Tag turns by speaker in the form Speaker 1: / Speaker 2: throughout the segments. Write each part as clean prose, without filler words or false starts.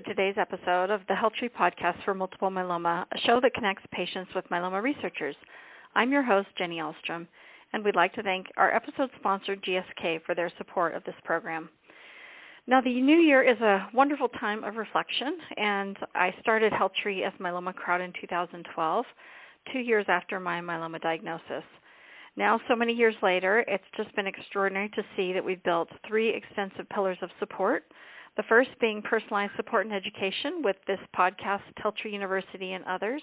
Speaker 1: today's episode of the HealthTree podcast for multiple myeloma, a show that connects patients with myeloma researchers. I'm your host, Jenny Ahlstrom, and we'd like to thank our episode sponsor, GSK, for their support of this program. Now, the new year is a wonderful time of reflection, and I started HealthTree as Myeloma Crowd in 2012, 2 years after my myeloma diagnosis. Now, so many years later, it's just been extraordinary to see that we've built 3 extensive pillars of support. The first being personalized support and education with this podcast, HealthTree University, and others.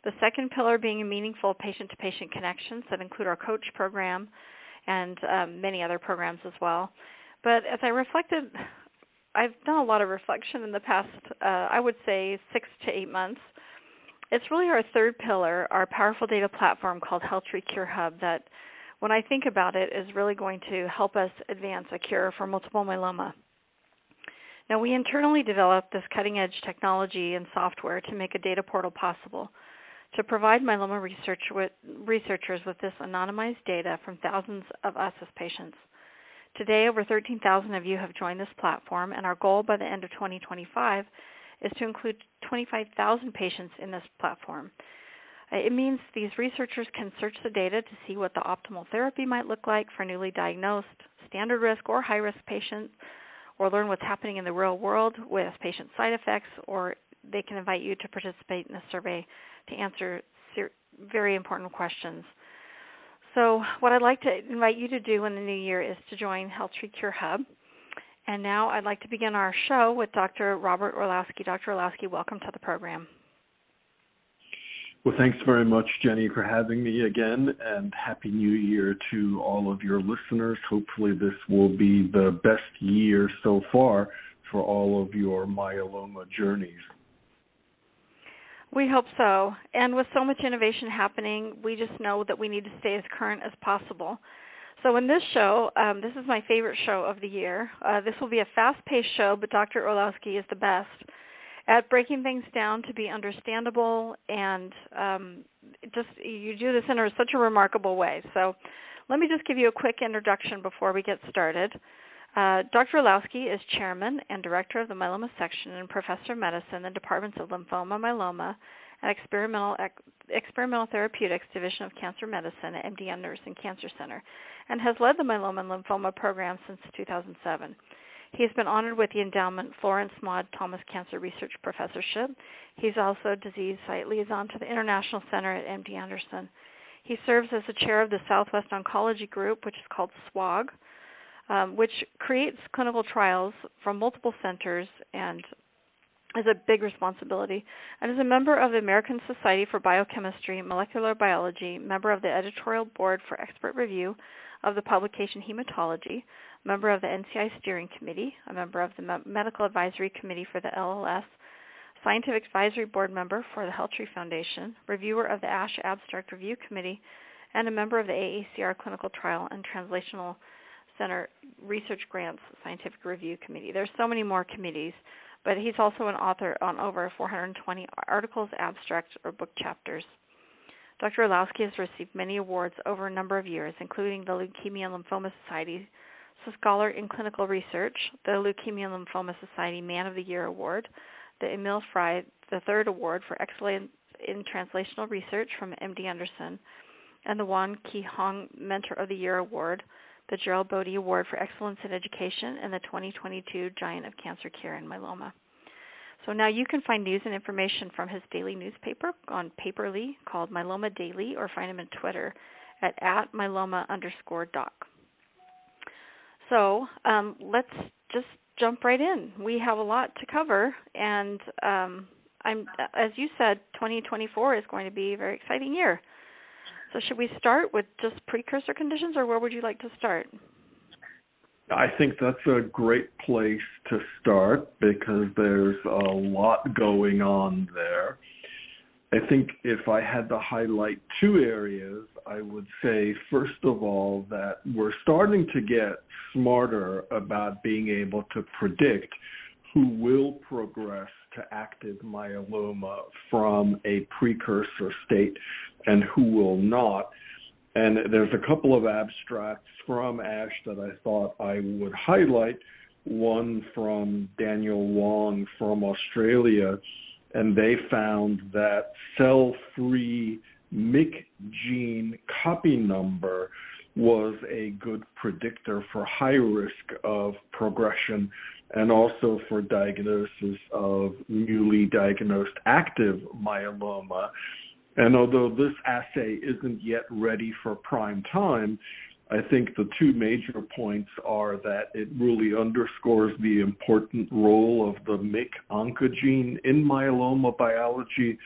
Speaker 1: The second pillar being meaningful patient-to-patient connections that include our coach program and many other programs as well. But as I reflected, I've done a lot of reflection in the past, I would say 6 to 8 months. It's really our third pillar, our powerful data platform called HealthTree Cure Hub, that when I think about it is really going to help us advance a cure for multiple myeloma. Now, we internally developed this cutting-edge technology and software to make a data portal possible, to provide myeloma researchers with this anonymized data from thousands of us as patients. Today, over 13,000 of you have joined this platform, and our goal by the end of 2025 is to include 25,000 patients in this platform. It means these researchers can search the data to see what the optimal therapy might look like for newly diagnosed, standard risk, or high-risk patients, or learn what's happening in the real world with patient side effects, or they can invite you to participate in a survey to answer very important questions. So what I'd like to invite you to do in the new year is to join HealthTree Cure Hub. And now I'd like to begin our show with Dr. Robert Orlowski. Dr. Orlowski, welcome to the program.
Speaker 2: Well, thanks very much, Jenny, for having me again, and Happy New Year to all of your listeners. Hopefully this will be the best year so far for all of your myeloma journeys.
Speaker 1: We hope so. And with so much innovation happening, we just know that we need to stay as current as possible. So in this show, this is my favorite show of the year. This will be a fast-paced show, but Dr. Orlowski is the best at breaking things down to be understandable, and you do this in such a remarkable way. So let me just give you a quick introduction before we get started. Dr. Orlowski is chairman and director of the myeloma section and professor of medicine in the departments of lymphoma, myeloma, and experimental therapeutics division of cancer medicine at MD Anderson Cancer Center, and has led the myeloma and lymphoma program since 2007. He has been honored with the endowment Florence Maud Thomas Cancer Research Professorship. He's also disease site liaison to the International Center at MD Anderson. He serves as the chair of the Southwest Oncology Group, which is called SWOG, which creates clinical trials from multiple centers and is a big responsibility, and is a member of the American Society for Biochemistry and Molecular Biology, member of the editorial board for expert review of the publication Hematology, member of the NCI Steering Committee, a member of the Medical Advisory Committee for the LLS, Scientific Advisory Board member for the HealthTree Foundation, reviewer of the ASH Abstract Review Committee, and a member of the AACR Clinical Trial and Translational Center Research Grants Scientific Review Committee. There's so many more committees, but he's also an author on over 420 articles, abstracts, or book chapters. Dr. Orlowski has received many awards over a number of years, including the Leukemia and Lymphoma Society Scholar in Clinical Research, the Leukemia and Lymphoma Society Man of the Year Award, the Emil Frey III Award for Excellence in Translational Research from MD Anderson, and the Wan Ki Hong Mentor of the Year Award, the Gerald Bodie Award for Excellence in Education, and the 2022 Giant of Cancer Care in Myeloma. So now you can find news and information from his daily newspaper on Paperly called Myeloma Daily, or find him on Twitter at @myeloma_doc. So let's just jump right in. We have a lot to cover, and as you said, 2024 is going to be a very exciting year. So should we start with just precursor conditions, or where would you like to start?
Speaker 2: I think that's a great place to start because there's a lot going on there. I think if I had to highlight 2 areas, I would say, first of all, that we're starting to get smarter about being able to predict who will progress to active myeloma from a precursor state and who will not. And there's a couple of abstracts from ASH that I thought I would highlight. one from Daniel Wong from Australia, and they found that cell-free MYC gene copy number was a good predictor for high risk of progression and also for diagnosis of newly diagnosed active myeloma. And although this assay isn't yet ready for prime time, I think the two major points are that it really underscores the important role of the MYC oncogene in myeloma biology.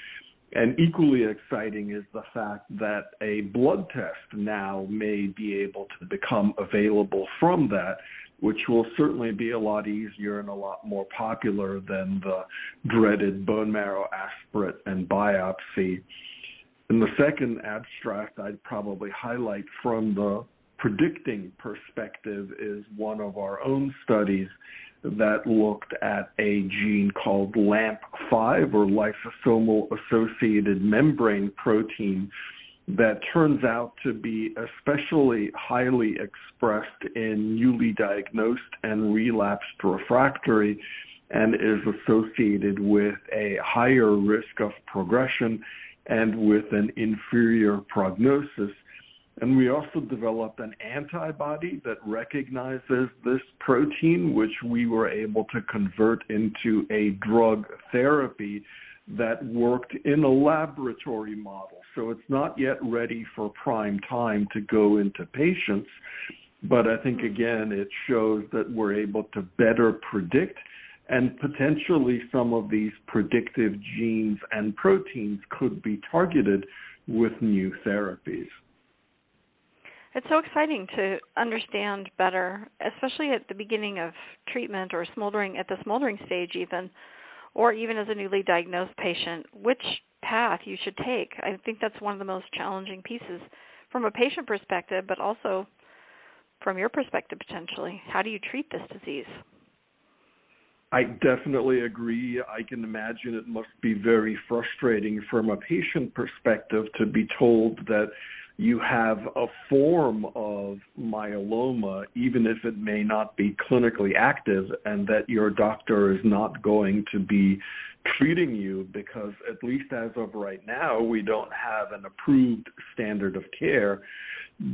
Speaker 2: And equally exciting is the fact that a blood test now may be able to become available from that, which will certainly be a lot easier and a lot more popular than the dreaded bone marrow aspirate and biopsy. And the second abstract I'd probably highlight from the predicting perspective is one of our own studies that looked at a gene called LAMP5, or lysosomal associated membrane protein, that turns out to be especially highly expressed in newly diagnosed and relapsed refractory and is associated with a higher risk of progression and with an inferior prognosis. And we also developed an antibody that recognizes this protein, which we were able to convert into a drug therapy that worked in a laboratory model. So it's not yet ready for prime time to go into patients, but I think, again, it shows that we're able to better predict, and potentially some of these predictive genes and proteins could be targeted with new therapies.
Speaker 1: It's so exciting to understand better, especially at the beginning of treatment or smoldering, at the smoldering stage even, or even as a newly diagnosed patient, which path you should take. I think that's one of the most challenging pieces from a patient perspective, but also from your perspective potentially. How do you treat this disease?
Speaker 2: I definitely agree. I can imagine it must be very frustrating from a patient perspective to be told that you have a form of myeloma, even if it may not be clinically active, and that your doctor is not going to be treating you because, at least as of right now, we don't have an approved standard of care.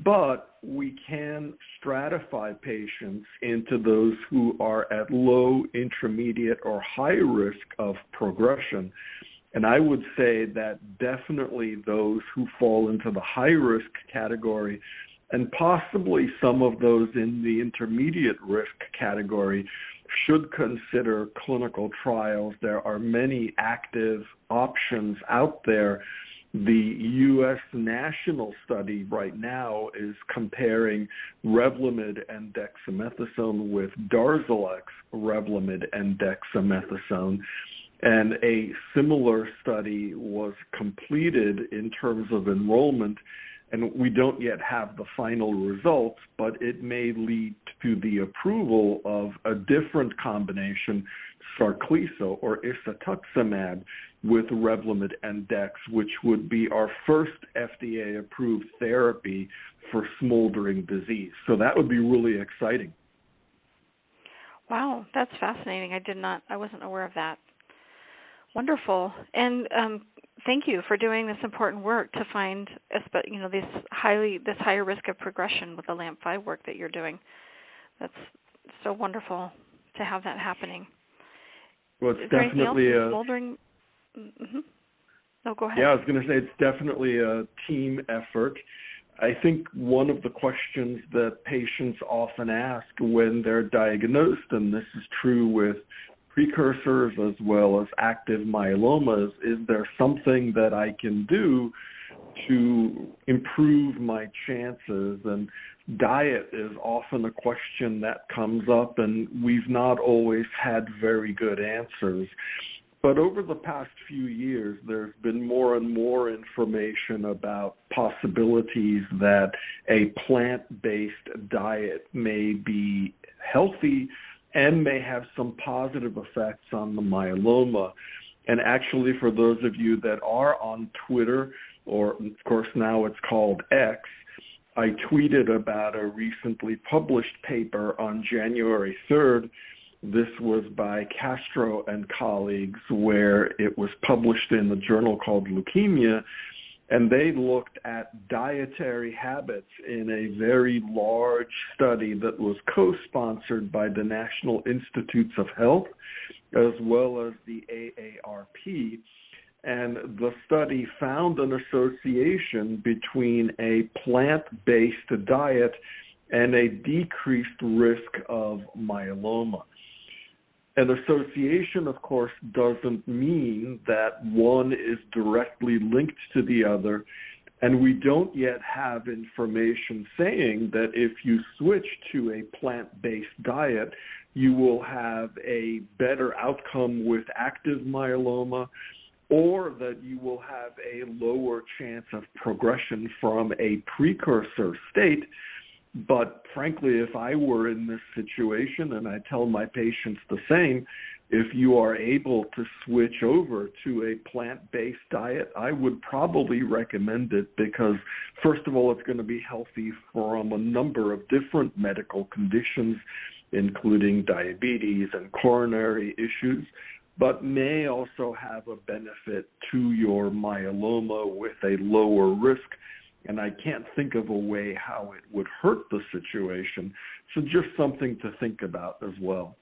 Speaker 2: But we can stratify patients into those who are at low, intermediate, or high risk of progression. And I would say that definitely those who fall into the high-risk category, and possibly some of those in the intermediate risk category, should consider clinical trials. There are many active options out there. The U.S. national study right now is comparing Revlimid and dexamethasone with Darzalex, Revlimid, and dexamethasone. And a similar study was completed in terms of enrollment, and we don't yet have the final results, but it may lead to the approval of a different combination, Sarclisa or isatuximab, with Revlimid and Dex, which would be our first FDA-approved therapy for smoldering disease. So that would be really exciting.
Speaker 1: Wow, that's fascinating. I wasn't aware of that. Wonderful. And thank you for doing this important work to find, this higher risk of progression with the LAMP5 work that you're doing. That's so wonderful to have that happening.
Speaker 2: Well, it's definitely a
Speaker 1: smoldering. Mm-hmm. No, go ahead.
Speaker 2: Yeah, I was going to say it's definitely a team effort. I think one of the questions that patients often ask when they're diagnosed, and this is true with precursors as well as active myelomas, is there something that I can do to improve my chances? And diet is often a question that comes up, and we've not always had very good answers. But over the past few years, there's been more and more information about possibilities that a plant-based diet may be healthy and may have some positive effects on the myeloma. And actually, for those of you that are on Twitter, or of course now it's called X, I tweeted about a recently published paper on January 3rd This was by Castro and colleagues, where it was published in a journal called Leukemia, and they looked at dietary habits in a very large study that was co-sponsored by the National Institutes of Health as well as the AARP. And the study found an association between a plant-based diet and a decreased risk of myeloma. An association, of course, doesn't mean that one is directly linked to the other, and we don't yet have information saying that if you switch to a plant-based diet, you will have a better outcome with active myeloma, or that you will have a lower chance of progression from a precursor state. But frankly, if I were in this situation, and I tell my patients the same, if you are able to switch over to a plant-based diet, I would probably recommend it because, first of all, it's going to be healthy from a number of different medical conditions, including diabetes and coronary issues, but may also have a benefit to your myeloma with a lower risk. And I can't think of a way how it would hurt the situation. So just something to think about as well.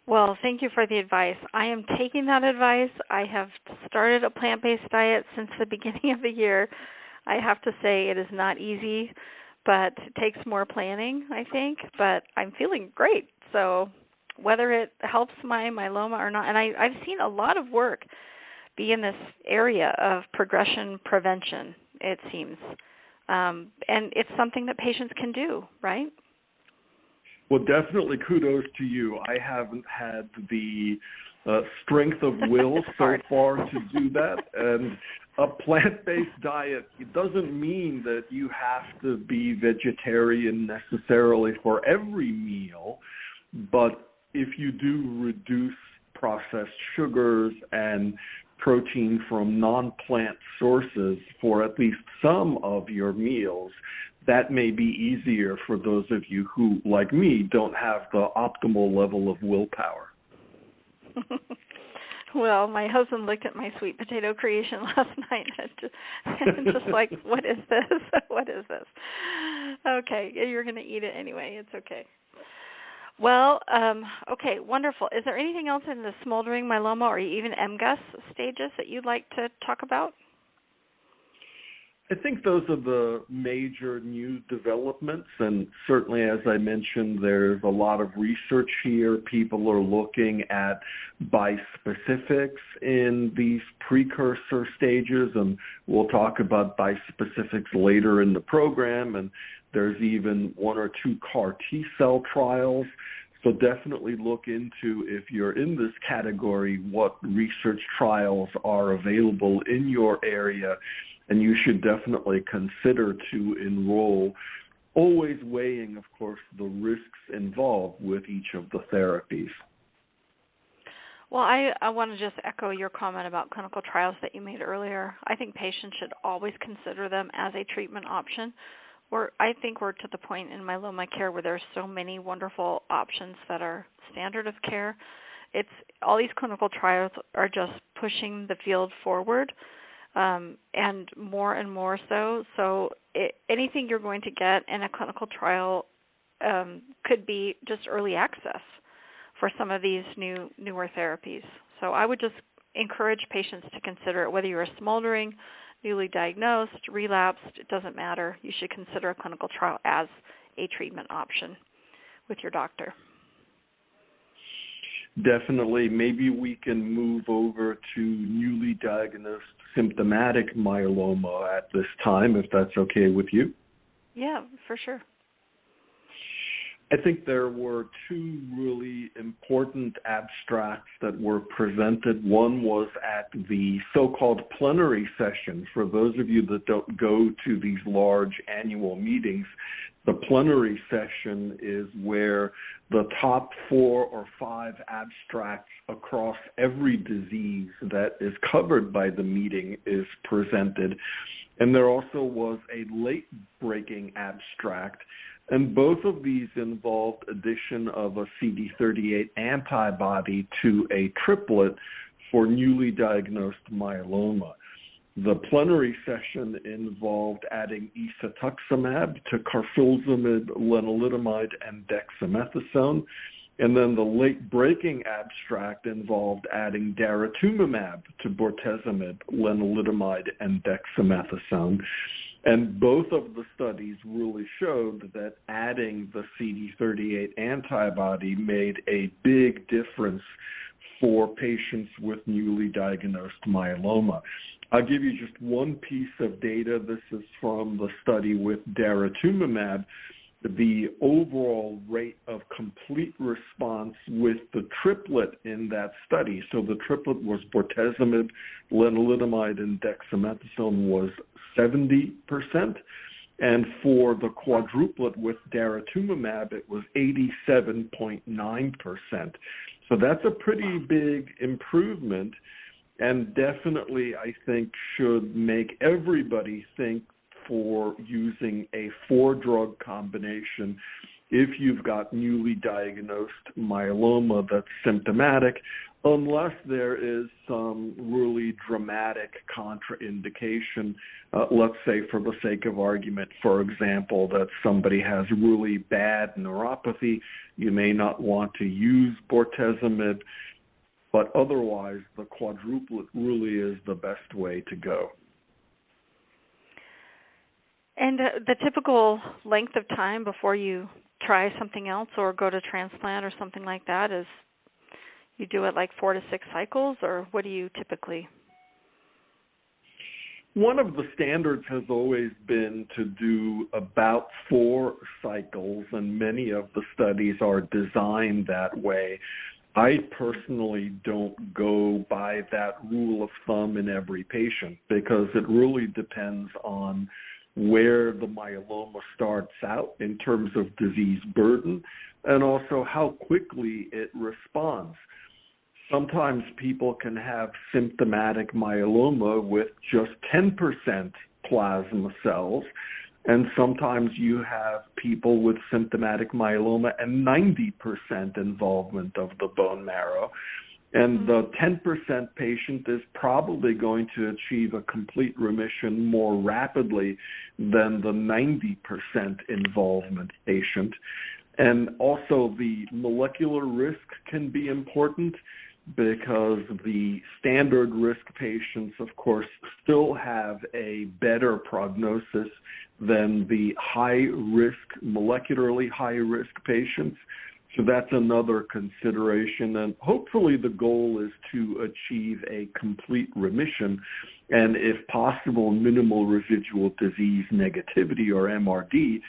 Speaker 1: Well, thank you for the advice. I am taking that advice. I have started a plant-based diet since the beginning of the year. I have to say it is not easy, but it takes more planning, I think. But I'm feeling great. So whether it helps my myeloma or not, and I've seen a lot of work be in this area of progression prevention, it seems. And it's something that patients can do, right?
Speaker 2: Well, definitely kudos to you. I haven't had the strength of will so far to do that. And a plant-based diet, it doesn't mean that you have to be vegetarian necessarily for every meal, but if you do reduce processed sugars and protein from non-plant sources for at least some of your meals, that may be easier for those of you who, like me, don't have the optimal level of willpower.
Speaker 1: Well, my husband looked at my sweet potato creation last night and just like, what is this? What is this? Okay, you're going to eat it anyway. It's okay. Well, okay, wonderful. Is there anything else in the smoldering myeloma or even MGUS stages that you'd like to talk about?
Speaker 2: I think those are the major new developments, and certainly, as I mentioned, there's a lot of research here. People are looking at bispecifics in these precursor stages, and we'll talk about bispecifics later in the program, and there's even 1 or 2 CAR T-cell trials. So definitely look into, if you're in this category, what research trials are available in your area, and you should definitely consider to enroll, always weighing, of course, the risks involved with each of the therapies.
Speaker 1: Well, I want to just echo your comment about clinical trials that you made earlier. I think patients should always consider them as a treatment option. I think we're to the point in myeloma care where there's so many wonderful options that are standard of care. All these clinical trials are just pushing the field forward. And more so. So anything you're going to get in a clinical trial could be just early access for some of these newer therapies. So I would just encourage patients to consider it, whether you're smoldering, newly diagnosed, relapsed, it doesn't matter. You should consider a clinical trial as a treatment option with your doctor. Definitely.
Speaker 2: Maybe we can move over to newly diagnosed symptomatic myeloma at this time, if that's okay with you.
Speaker 1: Yeah, for sure.
Speaker 2: I think there were 2 really important abstracts that were presented. One was at the so-called plenary session. For those of you that don't go to these large annual meetings, the plenary session is where the top 4 or 5 abstracts across every disease that is covered by the meeting is presented. And there also was a late-breaking abstract And both of these involved addition of a CD38 antibody to a triplet for newly diagnosed myeloma. The plenary session involved adding isatuximab to carfilzomib, lenalidomide, and dexamethasone. And then the late-breaking abstract involved adding daratumumab to bortezomib, lenalidomide, and dexamethasone. And both of the studies really showed that adding the CD38 antibody made a big difference for patients with newly diagnosed myeloma. I'll give you just one piece of data. This is from the study with daratumumab. The overall rate of complete response with the triplet in that study, so the triplet was bortezomib, lenalidomide, and dexamethasone, was 70%. And for the quadruplet with daratumumab, it was 87.9%. So that's a pretty big improvement, and definitely, I think, should make everybody think for using a 4-drug combination if you've got newly diagnosed myeloma that's symptomatic, unless there is some really dramatic contraindication. Let's say, for the sake of argument, for example, that somebody has really bad neuropathy. You may not want to use bortezomib, but otherwise the quadruplet really is the best way to go.
Speaker 1: And the typical length of time before you try something else or go to transplant or something like that is you do it like 4 to 6 cycles, or what do you typically?
Speaker 2: One of the standards has always been to do about 4 cycles, and many of the studies are designed that way. I personally don't go by that rule of thumb in every patient because it really depends on where the myeloma starts out in terms of disease burden and also how quickly it responds. Sometimes people can have symptomatic myeloma with just 10% plasma cells, and sometimes you have people with symptomatic myeloma and 90% involvement of the bone marrow. And the 10% patient is probably going to achieve a complete remission more rapidly than the 90% involvement patient. And also the molecular risk can be important because the standard risk patients, of course, still have a better prognosis than the high-risk, molecularly high-risk patients. So that's another consideration, and hopefully the goal is to achieve a complete remission and, if possible, minimal residual disease negativity, or MRD.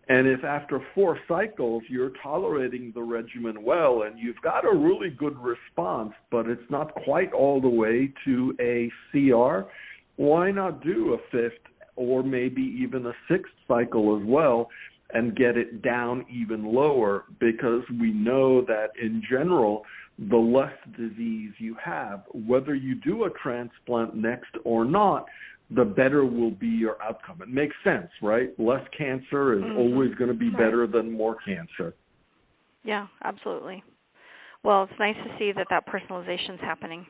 Speaker 2: And if after 4 cycles you're tolerating the regimen well and you've got a really good response, but it's not quite all the way to a CR, why not do a 5th or maybe even a 6th cycle as well and get it down even lower, because we know that in general, the less disease you have, whether you do a transplant next or not, the better will be your outcome. It makes sense, right? Less cancer is always going to be better than more cancer.
Speaker 1: Yeah, absolutely. Well, it's nice to see that personalization is happening.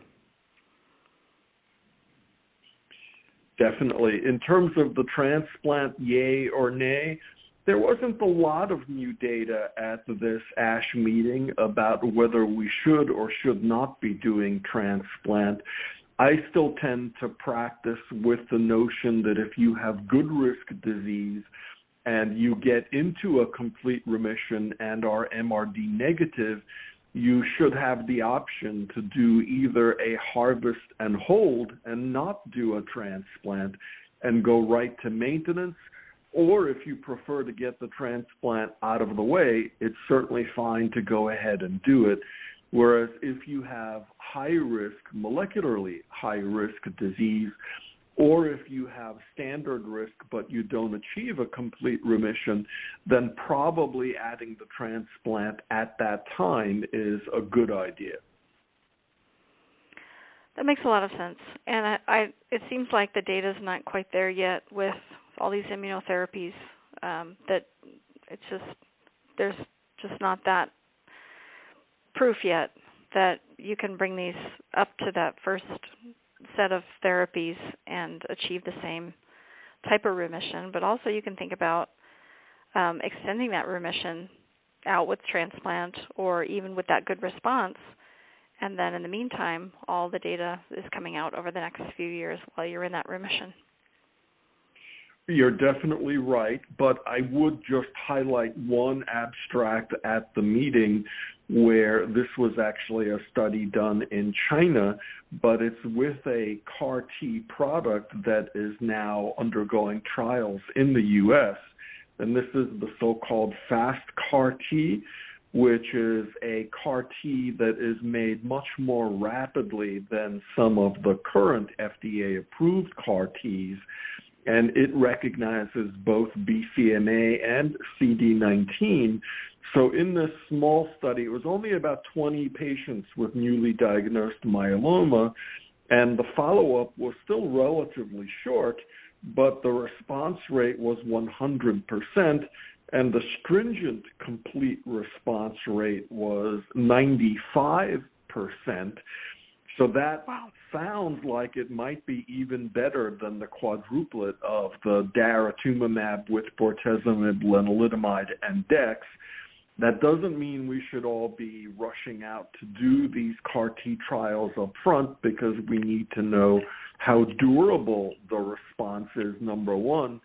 Speaker 2: Definitely. In terms of the transplant, yay or nay, there wasn't a lot of new data at this ASH meeting about whether we should or should not be doing transplant. I still tend to practice with the notion that if you have good risk disease and you get into a complete remission and are MRD negative, you should have the option to do either a harvest and hold and not do a transplant and go right to maintenance, or if you prefer to get the transplant out of the way, it's certainly fine to go ahead and do it. Whereas if you have high-risk, molecularly high-risk disease, or if you have standard risk but you don't achieve a complete remission, then probably adding the transplant at that time is a good idea.
Speaker 1: That makes a lot of sense. And it seems like the data is not quite there yet with all these immunotherapies, that there's just not that proof yet that you can bring these up to that first set of therapies and achieve the same type of remission. But also you can think about extending that remission out with transplant or even with that good response. And then in the meantime, all the data is coming out over the next few years while you're in that remission.
Speaker 2: You're definitely right, but I would just highlight one abstract at the meeting where this was actually a study done in China, but it's with a CAR T product that is now undergoing trials in the U.S., and this is the so-called fast CAR T, which is a CAR T that is made much more rapidly than some of the current FDA-approved CAR Ts, and it recognizes both BCMA and CD19. So in this small study, it was only about 20 patients with newly diagnosed myeloma, and the follow-up was still relatively short, but the response rate was 100%, and the stringent complete response rate was 95%. So that sounds like it might be even better than the quadruplet of the daratumumab with bortezomib, lenalidomide, and dex. That doesn't mean we should all be rushing out to do these CAR T trials up front, because we need to know how durable the response is, number one,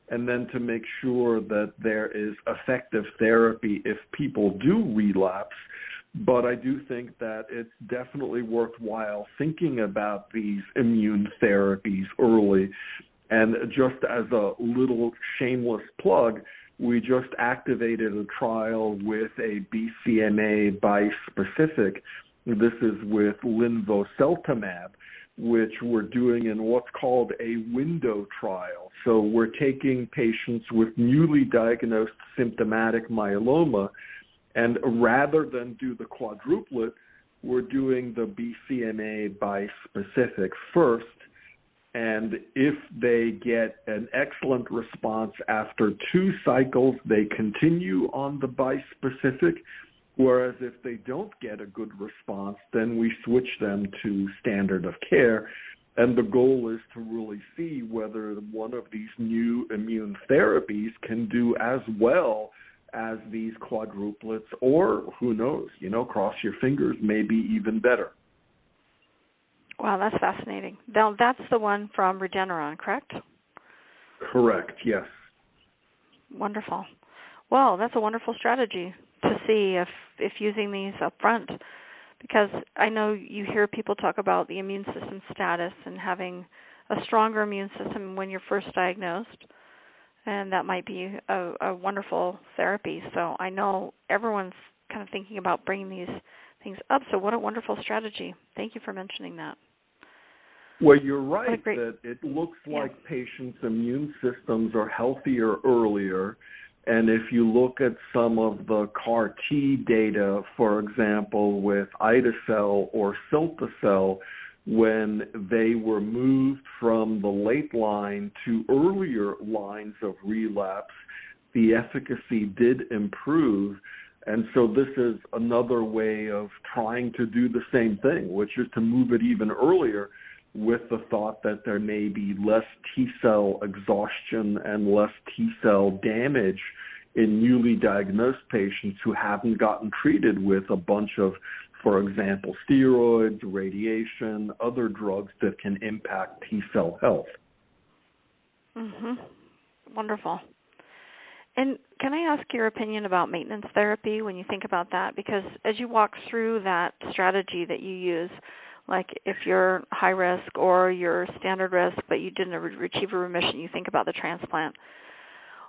Speaker 2: and then to make sure that there is effective therapy if people do relapse. But I do think that it's definitely worthwhile thinking about these immune therapies early. And just as a little shameless plug, we just activated a trial with a BCMA bispecific. This is with linvoseltamab, which we're doing in what's called a window trial. So we're taking patients with newly diagnosed symptomatic myeloma, and rather than do the quadruplet, we're doing the BCMA bispecific first. And if they get an excellent response after 2 cycles, they continue on the bispecific. Whereas if they don't get a good response, then we switch them to standard of care. And the goal is to really see whether one of these new immune therapies can do as well as these quadruplets, or who knows, cross your fingers, maybe even better.
Speaker 1: Wow, that's fascinating. Now, that's the one from Regeneron, correct?
Speaker 2: Correct, yes.
Speaker 1: Wonderful. Well, that's a wonderful strategy to see if using these up front, because I know you hear people talk about the immune system status and having a stronger immune system when you're first diagnosed, and that might be a wonderful therapy. So I know everyone's kind of thinking about bringing these things up, so what a wonderful strategy. Thank you for mentioning that.
Speaker 2: Well, you're right that it looks like patients' immune systems are healthier earlier. And if you look at some of the CAR T data, for example, with ide-cel or cilta-cel, when they were moved from the late line to earlier lines of relapse, the efficacy did improve. And so this is another way of trying to do the same thing, which is to move it even earlier, with the thought that there may be less T-cell exhaustion and less T-cell damage in newly diagnosed patients who haven't gotten treated with a bunch of, for example, steroids, radiation, other drugs that can impact T-cell health.
Speaker 1: Mm-hmm. Wonderful. And can I ask your opinion about maintenance therapy when you think about that? Because as you walk through that strategy that you use, like if you're high risk or you're standard risk, but you didn't achieve a remission, you think about the transplant.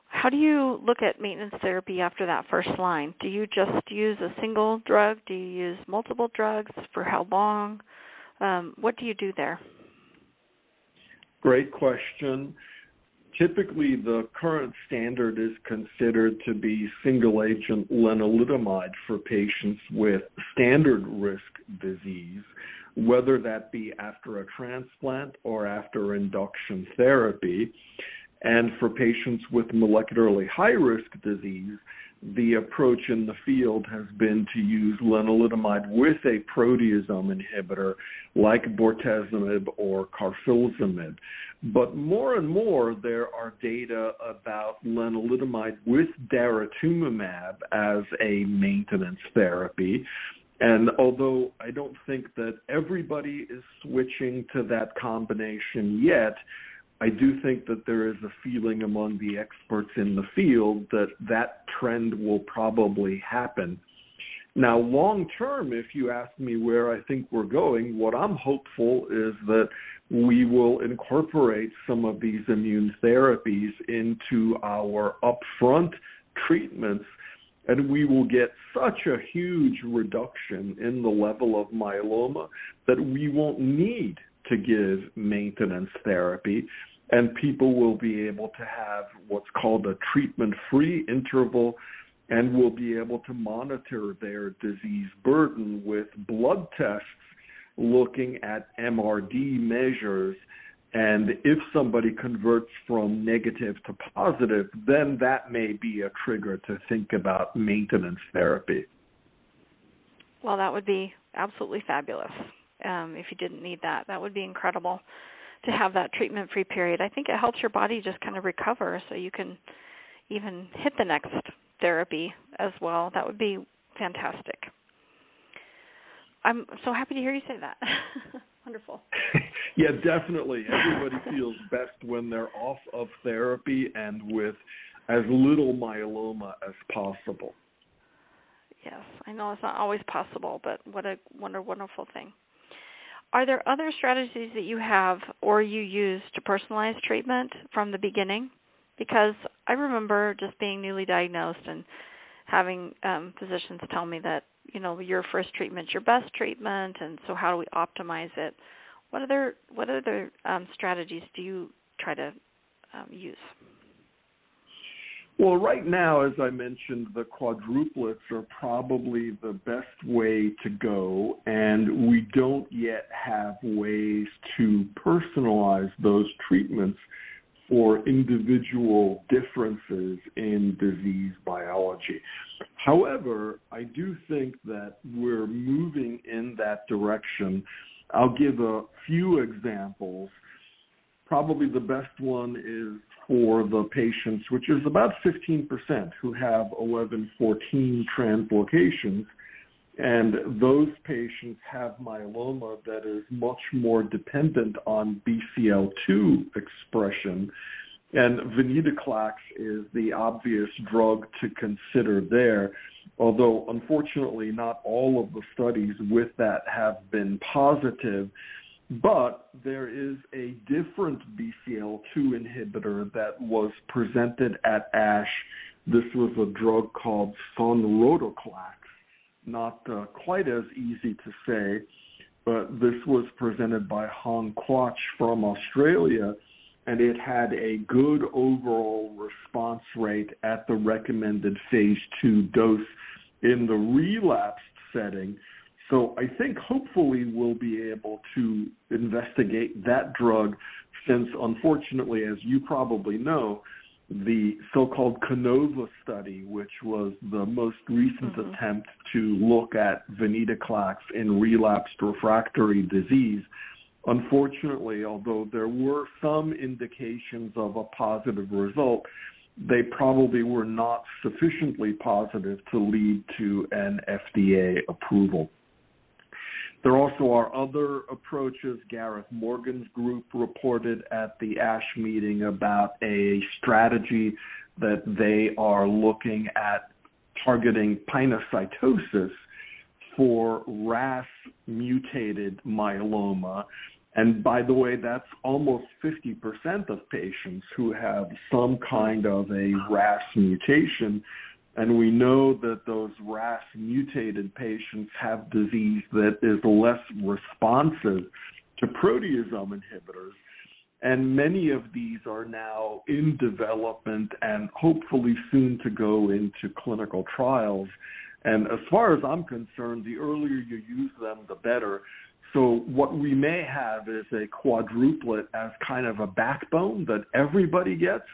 Speaker 1: How do you look at maintenance therapy after that first line? Do you just use a single drug? Do you use multiple drugs? For how long? What do you do there?
Speaker 2: Great question. Typically, the current standard is considered to be single-agent lenalidomide for patients with standard risk disease, whether that be after a transplant or after induction therapy. And for patients with molecularly high-risk disease, the approach in the field has been to use lenalidomide with a proteasome inhibitor like bortezomib or carfilzomib. But more and more, there are data about lenalidomide with daratumumab as a maintenance therapy. And although I don't think that everybody is switching to that combination yet, I do think that there is a feeling among the experts in the field that that trend will probably happen. Now, long term, if you ask me where I think we're going, what I'm hopeful is that we will incorporate some of these immune therapies into our upfront treatments, and we will get such a huge reduction in the level of myeloma that we won't need to give maintenance therapy, and people will be able to have what's called a treatment-free interval, and will be able to monitor their disease burden with blood tests looking at MRD measures. And if somebody converts from negative to positive, then that may be a trigger to think about maintenance therapy.
Speaker 1: Well, that would be absolutely fabulous. If you didn't need that, that would be incredible to have that treatment-free period. I think it helps your body just kind of recover so you can even hit the next therapy as well. That would be fantastic. I'm so happy to hear you say that. Wonderful.
Speaker 2: Yeah, definitely. Everybody feels best when they're off of therapy and with as little myeloma as possible.
Speaker 1: Yes, I know it's not always possible, but what a wonderful thing. Are there other strategies that you have or you use to personalize treatment from the beginning? Because I remember just being newly diagnosed and having physicians tell me that, you know, your first treatment's your best treatment, and so how do we optimize it? What other strategies do you try to use?
Speaker 2: Well, right now, as I mentioned, the quadruplets are probably the best way to go, and we don't yet have ways to personalize those treatments for individual differences in disease biology. However, I do think that we're moving in that direction. I'll give a few examples. Probably the best one is for the patients, which is about 15% who have 11-14 translocations. And those patients have myeloma that is much more dependent on BCL2 expression. And venetoclax is the obvious drug to consider there, although unfortunately not all of the studies with that have been positive. But there is a different BCL2 inhibitor that was presented at ASH. This was a drug called sonrotoclax. Not quite as easy to say, but this was presented by Hong Quach from Australia, and it had a good overall response rate at the recommended phase 2 dose in the relapsed setting. So I think hopefully we'll be able to investigate that drug since, unfortunately, as you probably know, the so-called CANOVA study, which was the most recent attempt to look at venetoclax in relapsed refractory disease, unfortunately, although there were some indications of a positive result, they probably were not sufficiently positive to lead to an FDA approval. There also are other approaches. Gareth Morgan's group reported at the ASH meeting about a strategy that they are looking at targeting pinocytosis for RAS-mutated myeloma. And by the way, that's almost 50% of patients who have some kind of a RAS mutation. And we know that those RAS-mutated patients have disease that is less responsive to proteasome inhibitors. And many of these are now in development and hopefully soon to go into clinical trials. And as far as I'm concerned, the earlier you use them, the better, So what we may have is a quadruplet as kind of a backbone that everybody gets,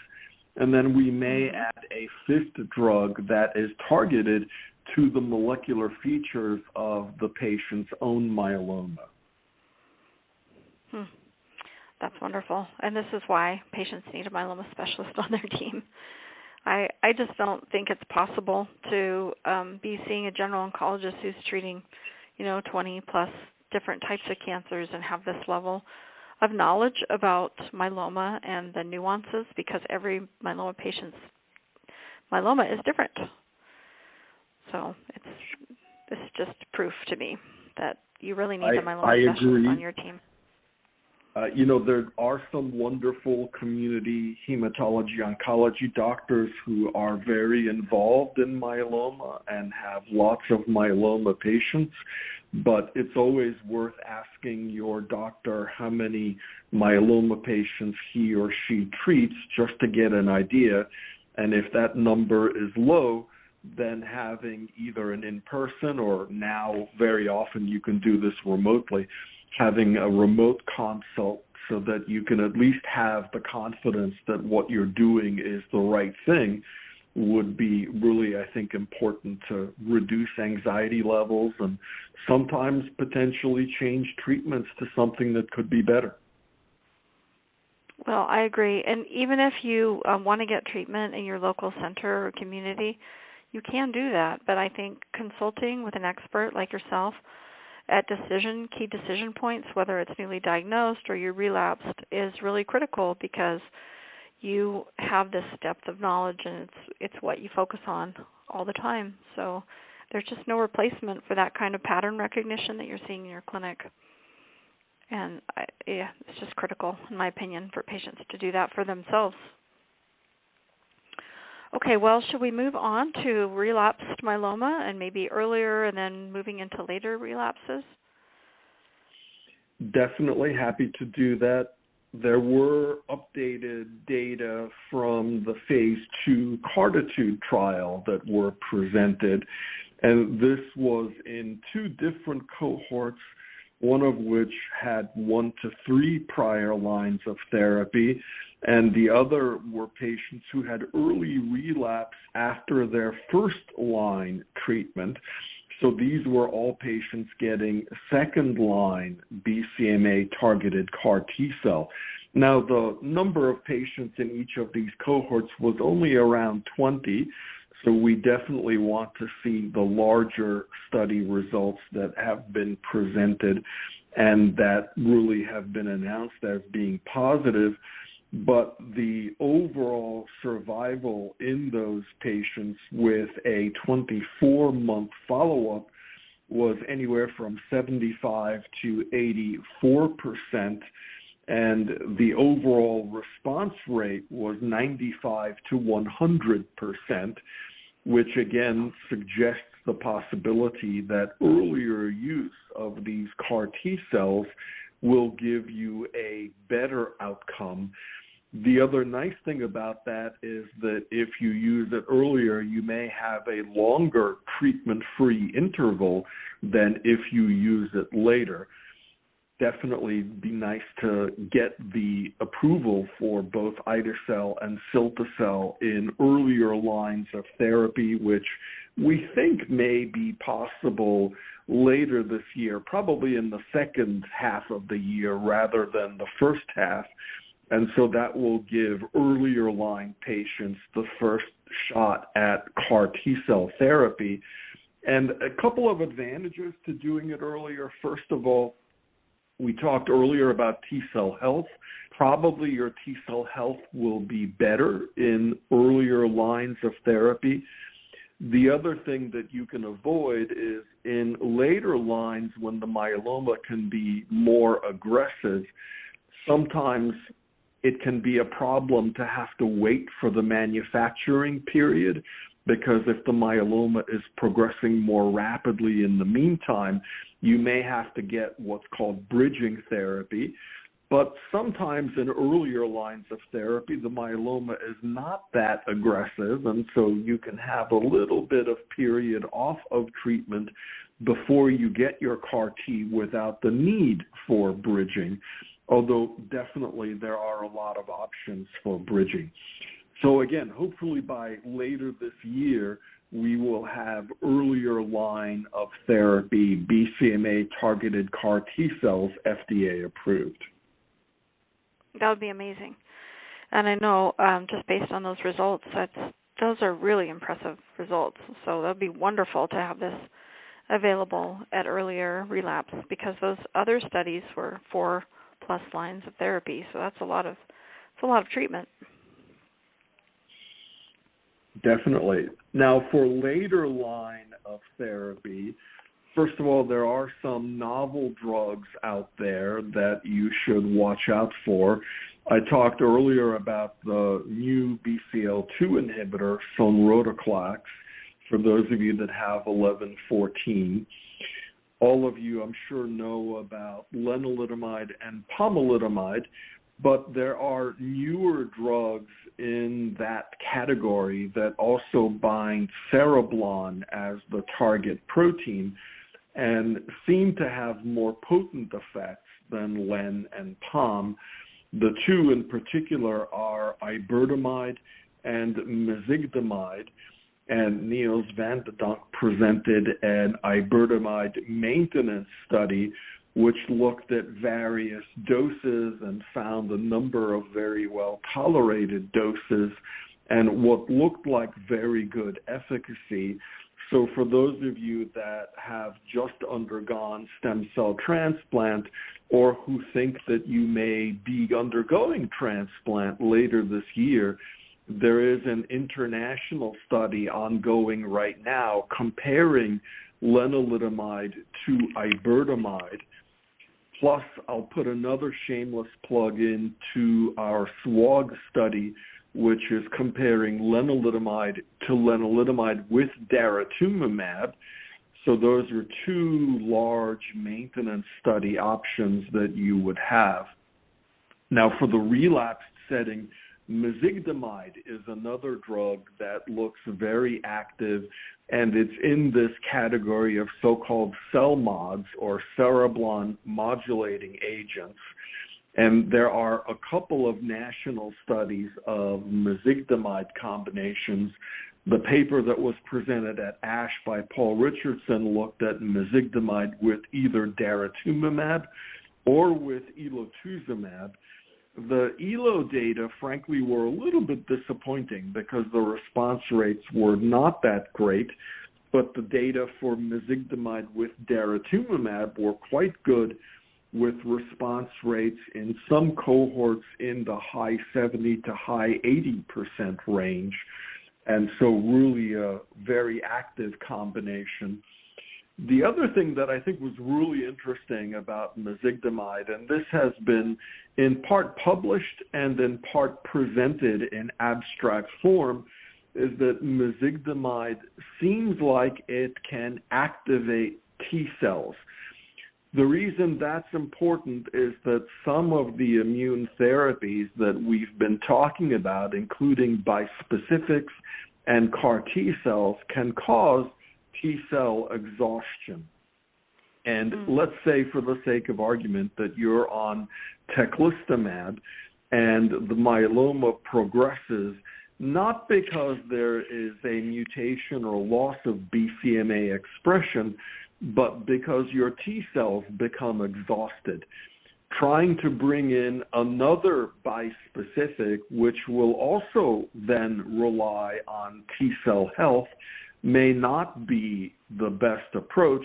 Speaker 2: and then we may add a fifth drug that is targeted to the molecular features of the patient's own myeloma.
Speaker 1: That's wonderful. And this is why patients need a myeloma specialist on their team. I just don't think it's possible to be seeing a general oncologist who's treating, 20 plus different types of cancers and have this level of knowledge about myeloma and the nuances, because every myeloma patient's myeloma is different. So this is just proof to me that you really need a myeloma specialist on your team.
Speaker 2: There are some wonderful community hematology oncology doctors who are very involved in myeloma and have lots of myeloma patients, but it's always worth asking your doctor how many myeloma patients he or she treats just to get an idea. And if that number is low, then having either an in-person, or now very often you can do this remotely, having a remote consult so that you can at least have the confidence that what you're doing is the right thing would be really, I think, important to reduce anxiety levels and sometimes potentially change treatments to something that could be better.
Speaker 1: Well, I agree. And even if you want to get treatment in your local center or community, you can do that. But I think consulting with an expert like yourself at key decision points, whether it's newly diagnosed or you relapsed, is really critical, because you have this depth of knowledge and it's what you focus on all the time. So there's just no replacement for that kind of pattern recognition that you're seeing in your clinic. And it's just critical, in my opinion, for patients to do that for themselves. Okay, well, should we move on to relapsed myeloma and maybe earlier and then moving into later relapses?
Speaker 2: Definitely happy to do that. There were updated data from the phase 2 CARTITUDE trial that were presented, and this was in 2 different cohorts, one of which had 1 to 3 prior lines of therapy, and the other were patients who had early relapse after their first line treatment. So these were all patients getting second line BCMA targeted CAR T-cell. Now, the number of patients in each of these cohorts was only around 20, so we definitely want to see the larger study results that have been presented and that really have been announced as being positive. But the overall survival in those patients with a 24-month follow-up was anywhere from 75 to 84%, and the overall response rate was 95 to 100%, which again suggests the possibility that earlier use of these CAR T cells will give you a better outcome. The other nice thing about that is that if you use it earlier, you may have a longer treatment-free interval than if you use it later. Definitely be nice to get the approval for both ide-cel and cilta-cel in earlier lines of therapy, which we think may be possible later this year, probably in the second half of the year rather than the first half. And so that will give earlier line patients the first shot at CAR T-cell therapy. And a couple of advantages to doing it earlier. First of all, we talked earlier about T-cell health. Probably your T-cell health will be better in earlier lines of therapy. The other thing that you can avoid is in later lines when the myeloma can be more aggressive, sometimes it can be a problem to have to wait for the manufacturing period, because if the myeloma is progressing more rapidly in the meantime, you may have to get what's called bridging therapy. But sometimes in earlier lines of therapy, the myeloma is not that aggressive, and so you can have a little bit of period off of treatment before you get your CAR T without the need for bridging, although definitely there are a lot of options for bridging. So again, hopefully by later this year, we will have earlier line of therapy, BCMA-targeted CAR T cells, FDA approved.
Speaker 1: That would be amazing. And I know just based on those results, those are really impressive results. So that would be wonderful to have this available at earlier relapse, because those other studies were 4+ lines of therapy. So that's a lot of treatment.
Speaker 2: Definitely. Now, for later line of therapy, first of all, there are some novel drugs out there that you should watch out for. I talked earlier about the new BCL2 inhibitor, sonrotoclax, for those of you that have 1114. All of you, I'm sure, know about lenalidomide and pomalidomide, but there are newer drugs in that category that also bind cereblon as the target protein and seem to have more potent effects than len and pom. The two in particular are iberdomide and mezigdomide, and Niels van de Donk presented an iberdomide maintenance study which looked at various doses and found a number of very well-tolerated doses and what looked like very good efficacy. So for those of you that have just undergone stem cell transplant or who think that you may be undergoing transplant later this year, there is an international study ongoing right now comparing lenalidomide to iberdomide. Plus, I'll put another shameless plug into our SWOG study, which is comparing lenalidomide to lenalidomide with daratumumab. So those are two large maintenance study options that you would have. Now, for the relapsed setting, mezigdomide is another drug that looks very active, and it's in this category of so-called CELMoDs, or cereblon modulating agents. And there are a couple of national studies of mezigdomide combinations. The paper that was presented at ASH by Paul Richardson looked at mezigdomide with either daratumumab or with elotuzumab. The ELO data, frankly, were a little bit disappointing because the response rates were not that great, but the data for mezigdomide with daratumumab were quite good, with response rates in some cohorts in the high 70 to high 80% range, and so really a very active combination. The other thing that I think was really interesting about mezigdomide, and this has been in part published and in part presented in abstract form, is that mezigdomide seems like it can activate T cells. The reason that's important is that some of the immune therapies that we've been talking about, including bispecifics and CAR T cells, can cause T cell exhaustion. And let's say, for the sake of argument, that you're on teclistamab and the myeloma progresses, not because there is a mutation or loss of BCMA expression, but because your T cells become exhausted. Trying to bring in another bispecific, which will also then rely on T cell health, may not be the best approach,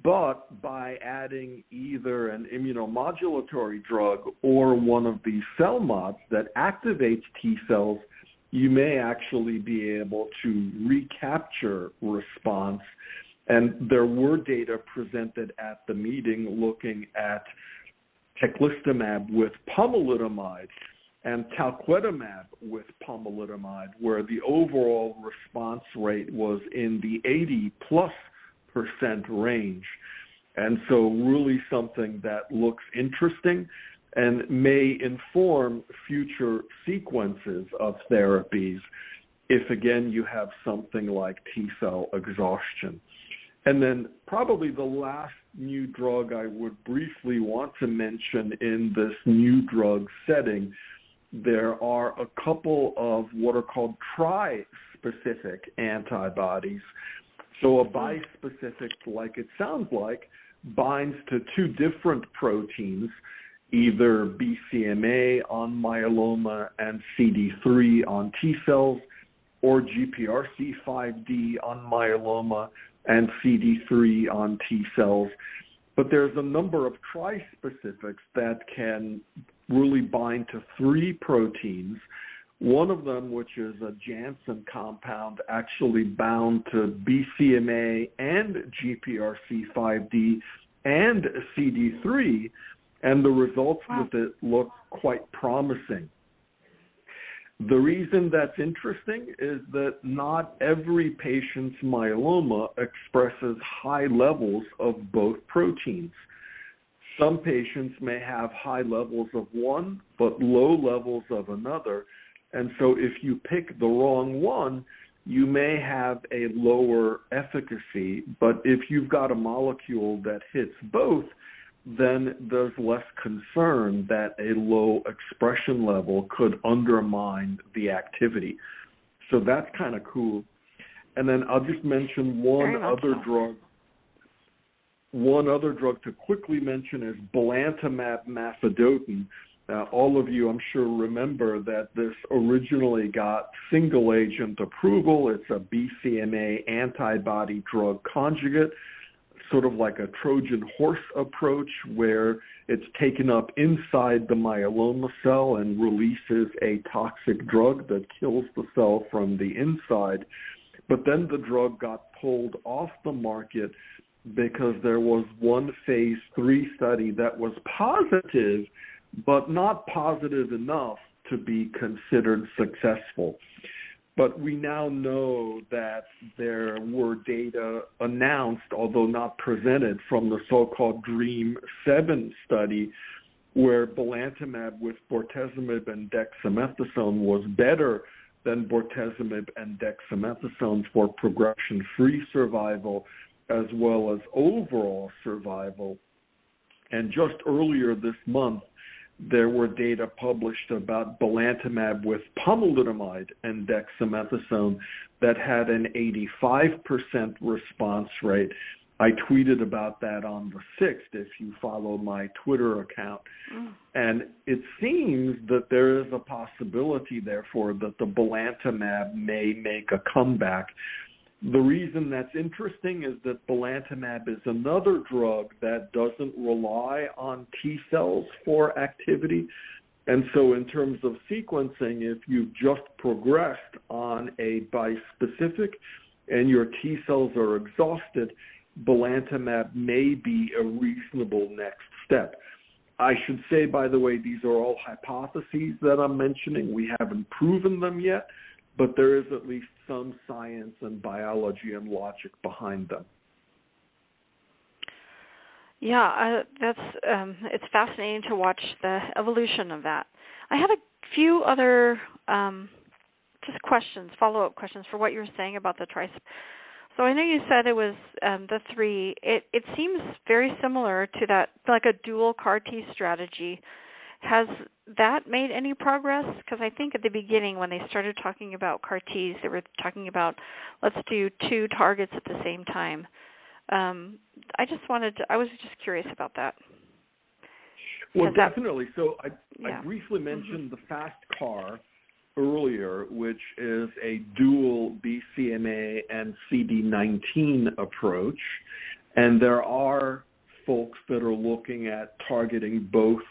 Speaker 2: but by adding either an immunomodulatory drug or one of these CELMoDs that activates T cells, you may actually be able to recapture response. And there were data presented at the meeting looking at teclistamab with pomalidomide and talquetamab with pomalidomide, where the overall response rate was in the 80+% range. And so really something that looks interesting. and may inform future sequences of therapies if, again, you have something like T-cell exhaustion. And then probably the last new drug I would briefly want to mention in this new drug setting, there are a couple of what are called trispecific antibodies. So a bispecific, like it sounds like, binds to two different proteins, either BCMA on myeloma and CD3 on T cells, or GPRC5D on myeloma and CD3 on T cells. But there's a number of trispecifics that can really bind to three proteins. One of them, which is a Janssen compound, actually bound to BCMA and GPRC5D and CD3, and the results with it look quite promising. The reason that's interesting is that not every patient's myeloma expresses high levels of both proteins. Some patients may have high levels of one, but low levels of another. And so if you pick the wrong one, you may have a lower efficacy. But if you've got a molecule that hits both, then there's less concern that a low expression level could undermine the activity. So that's kind of cool. And then I'll just mention one other drug. One other drug to quickly mention is belantamab mafodotin. All of you, I'm sure, remember that this originally got single-agent approval. It's a BCMA antibody drug conjugate, sort of like a Trojan horse approach where it's taken up inside the myeloma cell and releases a toxic drug that kills the cell from the inside. But then the drug got pulled off the market because there was one phase 3 study that was positive, but not positive enough to be considered successful. But we now know that there were data announced, although not presented, from the so-called DREAM-7 study, where belantamab with bortezomib and dexamethasone was better than bortezomib and dexamethasone for progression-free survival as well as overall survival. And just earlier this month, there were data published about belantamab with pomalidomide and dexamethasone that had an 85% response rate. I tweeted about that on the 6th if you follow my Twitter account. And it seems that there is a possibility, therefore, that the belantamab may make a comeback. The reason that's interesting is that belantamab is another drug that doesn't rely on T cells for activity. And so in terms of sequencing, if you've just progressed on a bispecific and your T cells are exhausted, belantamab may be a reasonable next step. I should say, by the way, these are all hypotheses that I'm mentioning. We haven't proven them yet, but there is at least some science and biology and logic behind them.
Speaker 1: Yeah, it's fascinating to watch the evolution of that. I had a few other just questions, follow-up questions for what you were saying about the trispecific. So I know you said it was the three. It seems very similar to that, like a dual CAR T strategy. Has that made any progress? Because I think at the beginning when they started talking about CAR Ts, they were talking about let's do two targets at the same time. I was just curious about that.
Speaker 2: Well, definitely. So I briefly mentioned the fast CAR earlier, which is a dual BCMA and CD19 approach. And there are folks that are looking at targeting both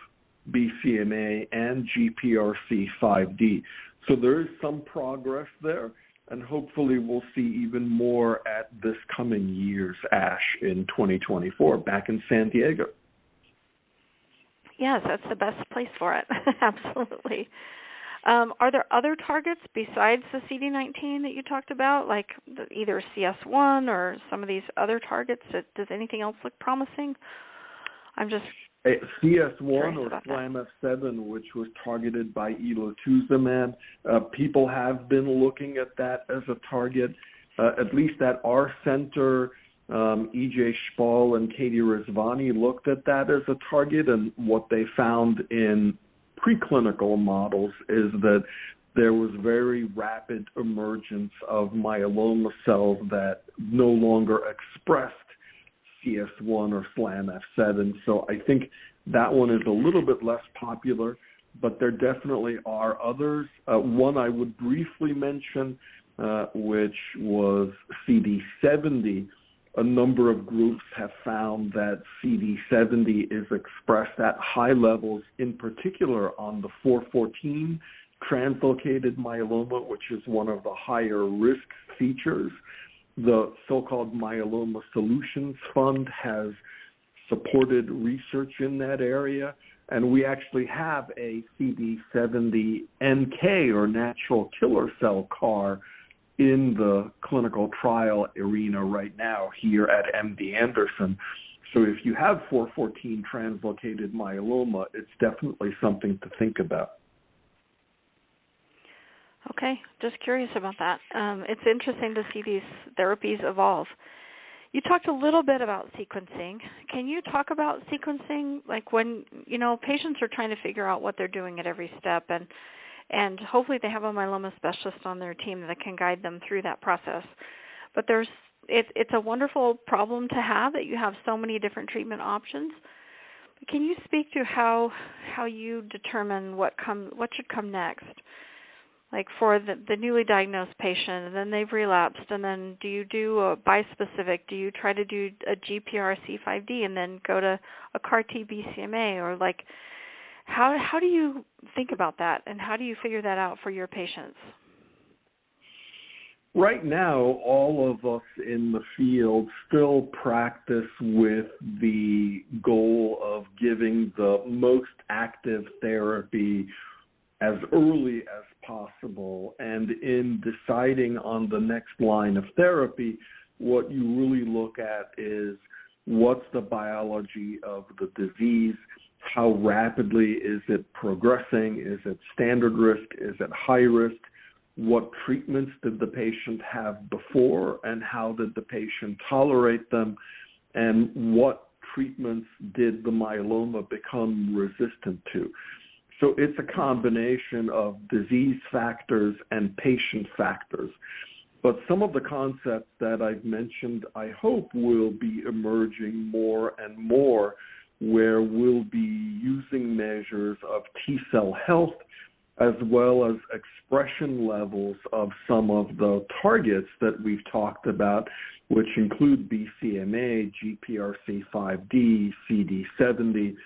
Speaker 2: BCMA and GPRC5D. So there is some progress there, and hopefully we'll see even more at this coming year's ASH in 2024 back in San Diego.
Speaker 1: Yes, that's the best place for it. Absolutely. Are there other targets besides the CD19 that you talked about, like either CS1 or some of these other targets? Does anything else look promising? I'm just
Speaker 2: CS1 or SLAMF7, which was targeted by elotuzumab, people have been looking at that as a target, at least at our center. E.J. Spall and Katie Rizvani looked at that as a target, and what they found in preclinical models is that there was very rapid emergence of myeloma cells that no longer expressed CS1 or SLAMF7. So I think that one is a little bit less popular, but there definitely are others. One I would briefly mention, which was CD70. A number of groups have found that CD70 is expressed at high levels, in particular on the 414 translocated myeloma, which is one of the higher risk features. The so-called Myeloma Solutions Fund has supported research in that area, and we actually have a CD70 NK, or natural killer cell CAR, in the clinical trial arena right now here at MD Anderson. So if you have 414 translocated myeloma, it's definitely something to think about.
Speaker 1: Okay, just curious about that. It's interesting to see these therapies evolve. You talked a little bit about sequencing. Can you talk about sequencing, like when, patients are trying to figure out what they're doing at every step, and hopefully they have a myeloma specialist on their team that can guide them through that process. But it's a wonderful problem to have that you have so many different treatment options. Can you speak to how you determine what should come next? Like for the newly diagnosed patient, and then they've relapsed, and then do you do a bispecific? Do you try to do a GPRC5D and then go to a CAR-T BCMA? Or like, how do you think about that, and how do you figure that out for your patients?
Speaker 2: Right now, all of us in the field still practice with the goal of giving the most active therapy as early as possible. And in deciding on the next line of therapy, what you really look at is what's the biology of the disease, how rapidly is it progressing, is it standard risk, is it high risk, what treatments did the patient have before, and how did the patient tolerate them, and what treatments did the myeloma become resistant to. So it's a combination of disease factors and patient factors. But some of the concepts that I've mentioned, I hope, will be emerging more and more, where we'll be using measures of T-cell health as well as expression levels of some of the targets that we've talked about, which include BCMA, GPRC5D, CD70,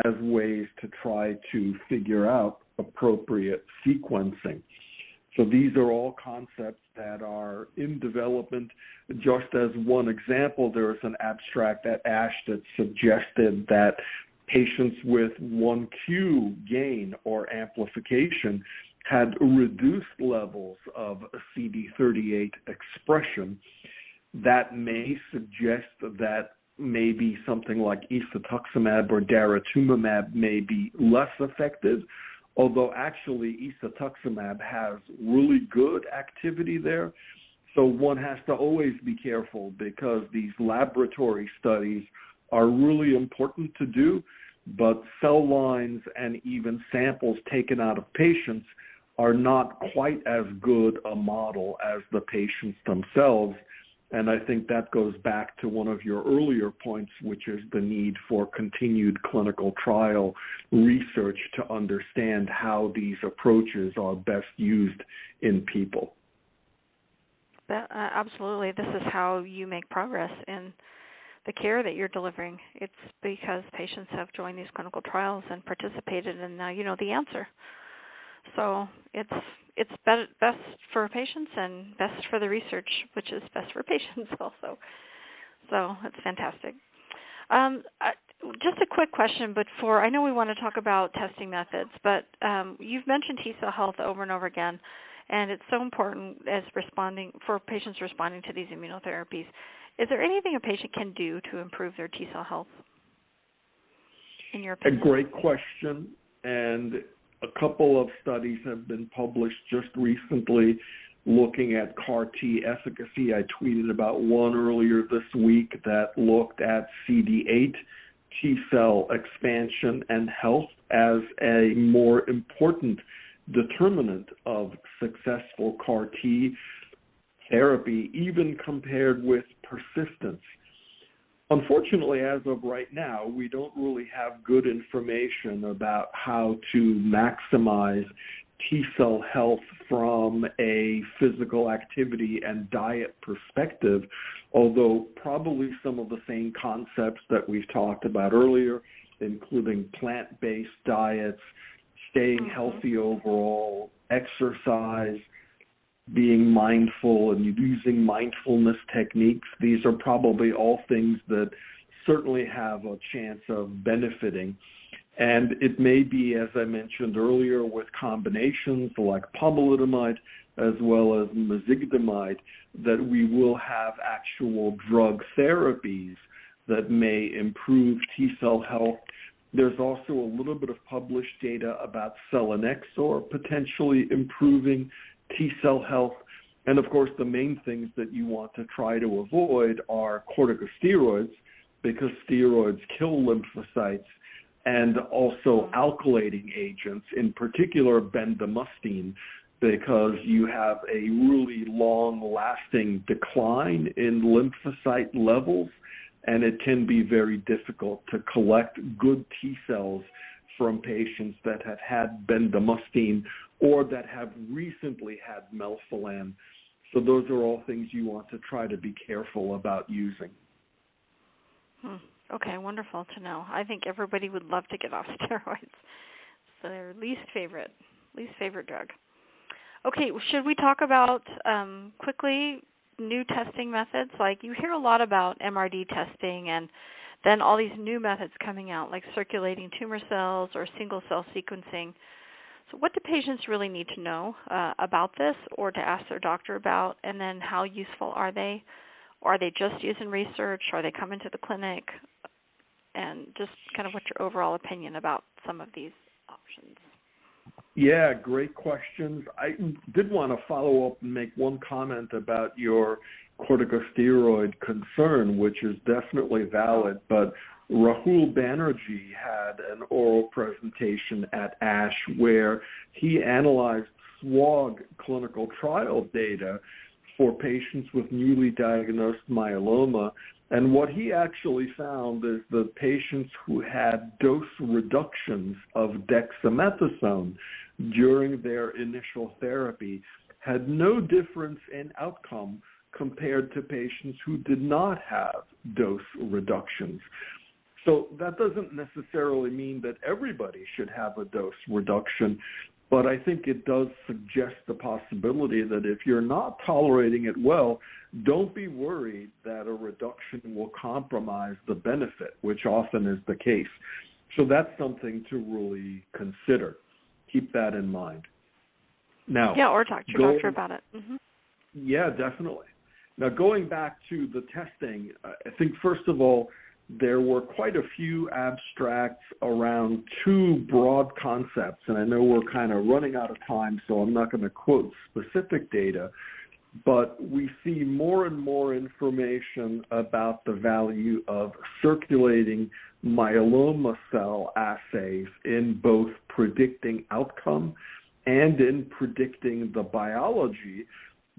Speaker 2: as ways to try to figure out appropriate sequencing. So these are all concepts that are in development. Just as one example, there is an abstract at ASH that suggested that patients with 1Q gain or amplification had reduced levels of CD38 expression. That may suggest that maybe something like isatuximab or daratumumab may be less effective, although actually isatuximab has really good activity there. So one has to always be careful, because these laboratory studies are really important to do, but cell lines and even samples taken out of patients are not quite as good a model as the patients themselves. And I think that goes back to one of your earlier points, which is the need for continued clinical trial research to understand how these approaches are best used in people.
Speaker 1: Absolutely. This is how you make progress in the care that you're delivering. It's because patients have joined these clinical trials and participated, and now you know the answer. So it's best for patients and best for the research, which is best for patients also. So it's fantastic. Just a quick question before, I know we want to talk about testing methods, but you've mentioned T-cell health over and over again, and it's so important as for patients responding to these immunotherapies. Is there anything a patient can do to improve their T-cell health? in your opinion?
Speaker 2: A great question, and a couple of studies have been published just recently looking at CAR T efficacy. I tweeted about one earlier this week that looked at CD8 T-cell expansion and health as a more important determinant of successful CAR T therapy, even compared with persistence. Unfortunately, as of right now, we don't really have good information about how to maximize T-cell health from a physical activity and diet perspective, although probably some of the same concepts that we've talked about earlier, including plant-based diets, staying healthy overall, exercise, being mindful and using mindfulness techniques. These are probably all things that certainly have a chance of benefiting. And it may be, as I mentioned earlier, with combinations like pomalidomide as well as mezigdomide, that we will have actual drug therapies that may improve T-cell health. There's also a little bit of published data about selinexor potentially improving T-cell health. And of course, the main things that you want to try to avoid are corticosteroids, because steroids kill lymphocytes, and also alkylating agents, in particular bendamustine, because you have a really long-lasting decline in lymphocyte levels, and it can be very difficult to collect good T cells from patients that have had bendamustine or that have recently had melphalan. So those are all things you want to try to be careful about using.
Speaker 1: Okay, wonderful to know. I think everybody would love to get off steroids. It's their least favorite drug. Okay, should we talk about quickly new testing methods? Like, you hear a lot about MRD testing and then all these new methods coming out, like circulating tumor cells or single-cell sequencing. So what do patients really need to know about this, or to ask their doctor about, and then how useful are they? Or are they just used in research? Are they coming to the clinic? And just kind of what's your overall opinion about some of these options?
Speaker 2: Yeah, great questions. I did want to follow up and make one comment about your corticosteroid concern, which is definitely valid, but Rahul Banerjee had an oral presentation at ASH where he analyzed SWOG clinical trial data for patients with newly diagnosed myeloma. And what he actually found is the patients who had dose reductions of dexamethasone during their initial therapy had no difference in outcome compared to patients who did not have dose reductions. So that doesn't necessarily mean that everybody should have a dose reduction, but I think it does suggest the possibility that if you're not tolerating it well, don't be worried that a reduction will compromise the benefit, which often is the case. So that's something to really consider. Keep that in mind. Now,
Speaker 1: yeah, or talk to your doctor about it. Mm-hmm.
Speaker 2: Yeah, definitely. Now, going back to the testing, I think, first of all, there were quite a few abstracts around two broad concepts, and I know we're kind of running out of time, so I'm not going to quote specific data, but we see more and more information about the value of circulating myeloma cell assays in both predicting outcome and in predicting the biology,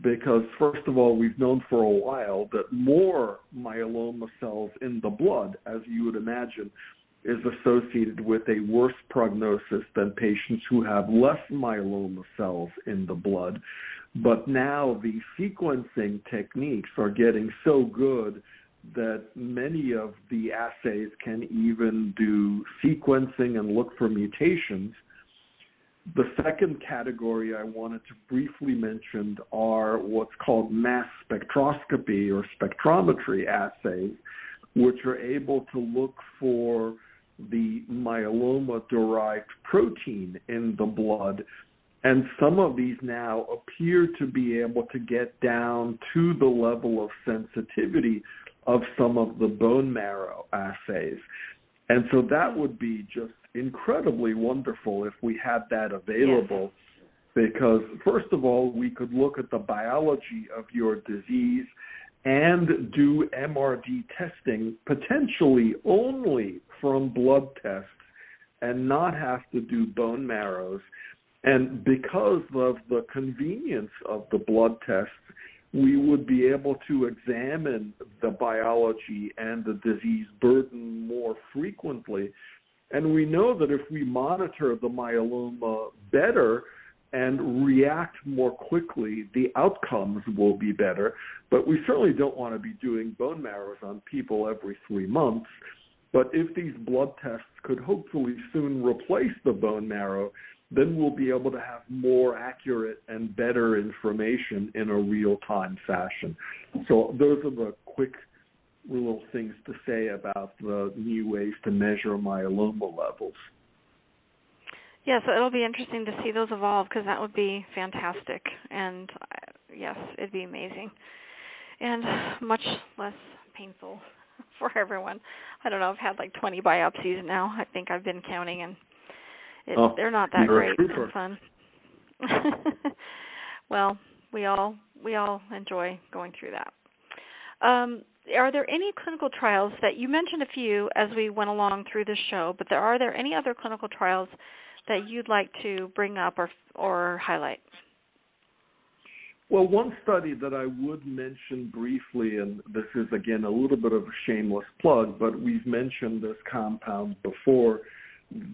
Speaker 2: because, first of all, we've known for a while that more myeloma cells in the blood, as you would imagine, is associated with a worse prognosis than patients who have less myeloma cells in the blood. But now the sequencing techniques are getting so good that many of the assays can even do sequencing and look for mutations. The second category I wanted to briefly mention are what's called mass spectroscopy or spectrometry assays, which are able to look for the myeloma-derived protein in the blood. And some of these now appear to be able to get down to the level of sensitivity of some of the bone marrow assays. And so that would be just incredibly wonderful if we had that available, because first of all, we could look at the biology of your disease and do MRD testing potentially only from blood tests and not have to do bone marrows. And because of the convenience of the blood tests, we would be able to examine the biology and the disease burden more frequently. And we know that if we monitor the myeloma better and react more quickly, the outcomes will be better. But we certainly don't want to be doing bone marrows on people every 3 months. But if these blood tests could hopefully soon replace the bone marrow, then we'll be able to have more accurate and better information in a real-time fashion. So those are the quick little things to say about the new ways to measure myeloma levels.
Speaker 1: Yeah, so it'll be interesting to see those evolve, because that would be fantastic. And yes, it'd be amazing. And much less painful for everyone. I don't know, I've had like 20 biopsies now. I think I've been counting, and they're not that great and fun. Well, we all enjoy going through that. Are there any clinical trials that you mentioned a few as we went along through this show, but are there any other clinical trials that you'd like to bring up or highlight?
Speaker 2: Well, one study that I would mention briefly, and this is, again, a little bit of a shameless plug, but we've mentioned this compound before,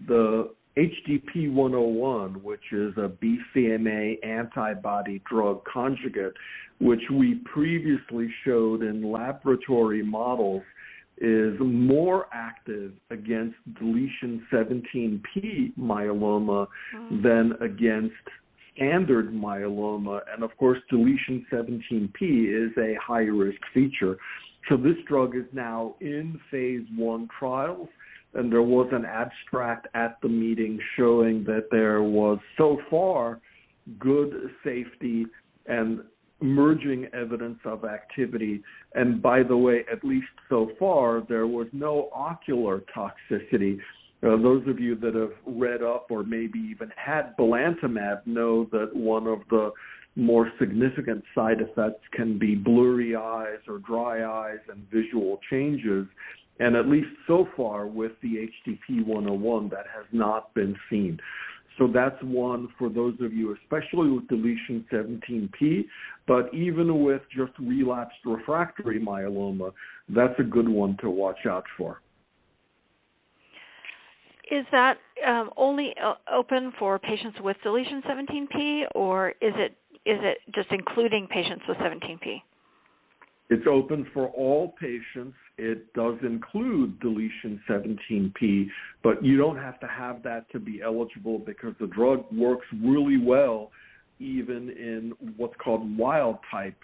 Speaker 2: the HDP-101, which is a BCMA antibody drug conjugate, which we previously showed in laboratory models is more active against deletion 17p myeloma than against standard myeloma. And of course, deletion 17p is a high-risk feature. So this drug is now in phase 1 trials, and there was an abstract at the meeting showing that there was so far good safety and emerging evidence of activity. And by the way, at least so far, there was no ocular toxicity. Those of you that have read up or maybe even had belantamab know that one of the more significant side effects can be blurry eyes or dry eyes and visual changes. And at least so far with the HDP-101, that has not been seen. So that's one for those of you, especially with deletion 17p, but even with just relapsed refractory myeloma, that's a good one to watch out for.
Speaker 1: Is that only open for patients with deletion 17p, or is it just including patients with 17p?
Speaker 2: It's open for all patients. It does include deletion 17p, but you don't have to have that to be eligible, because the drug works really well even in what's called wild type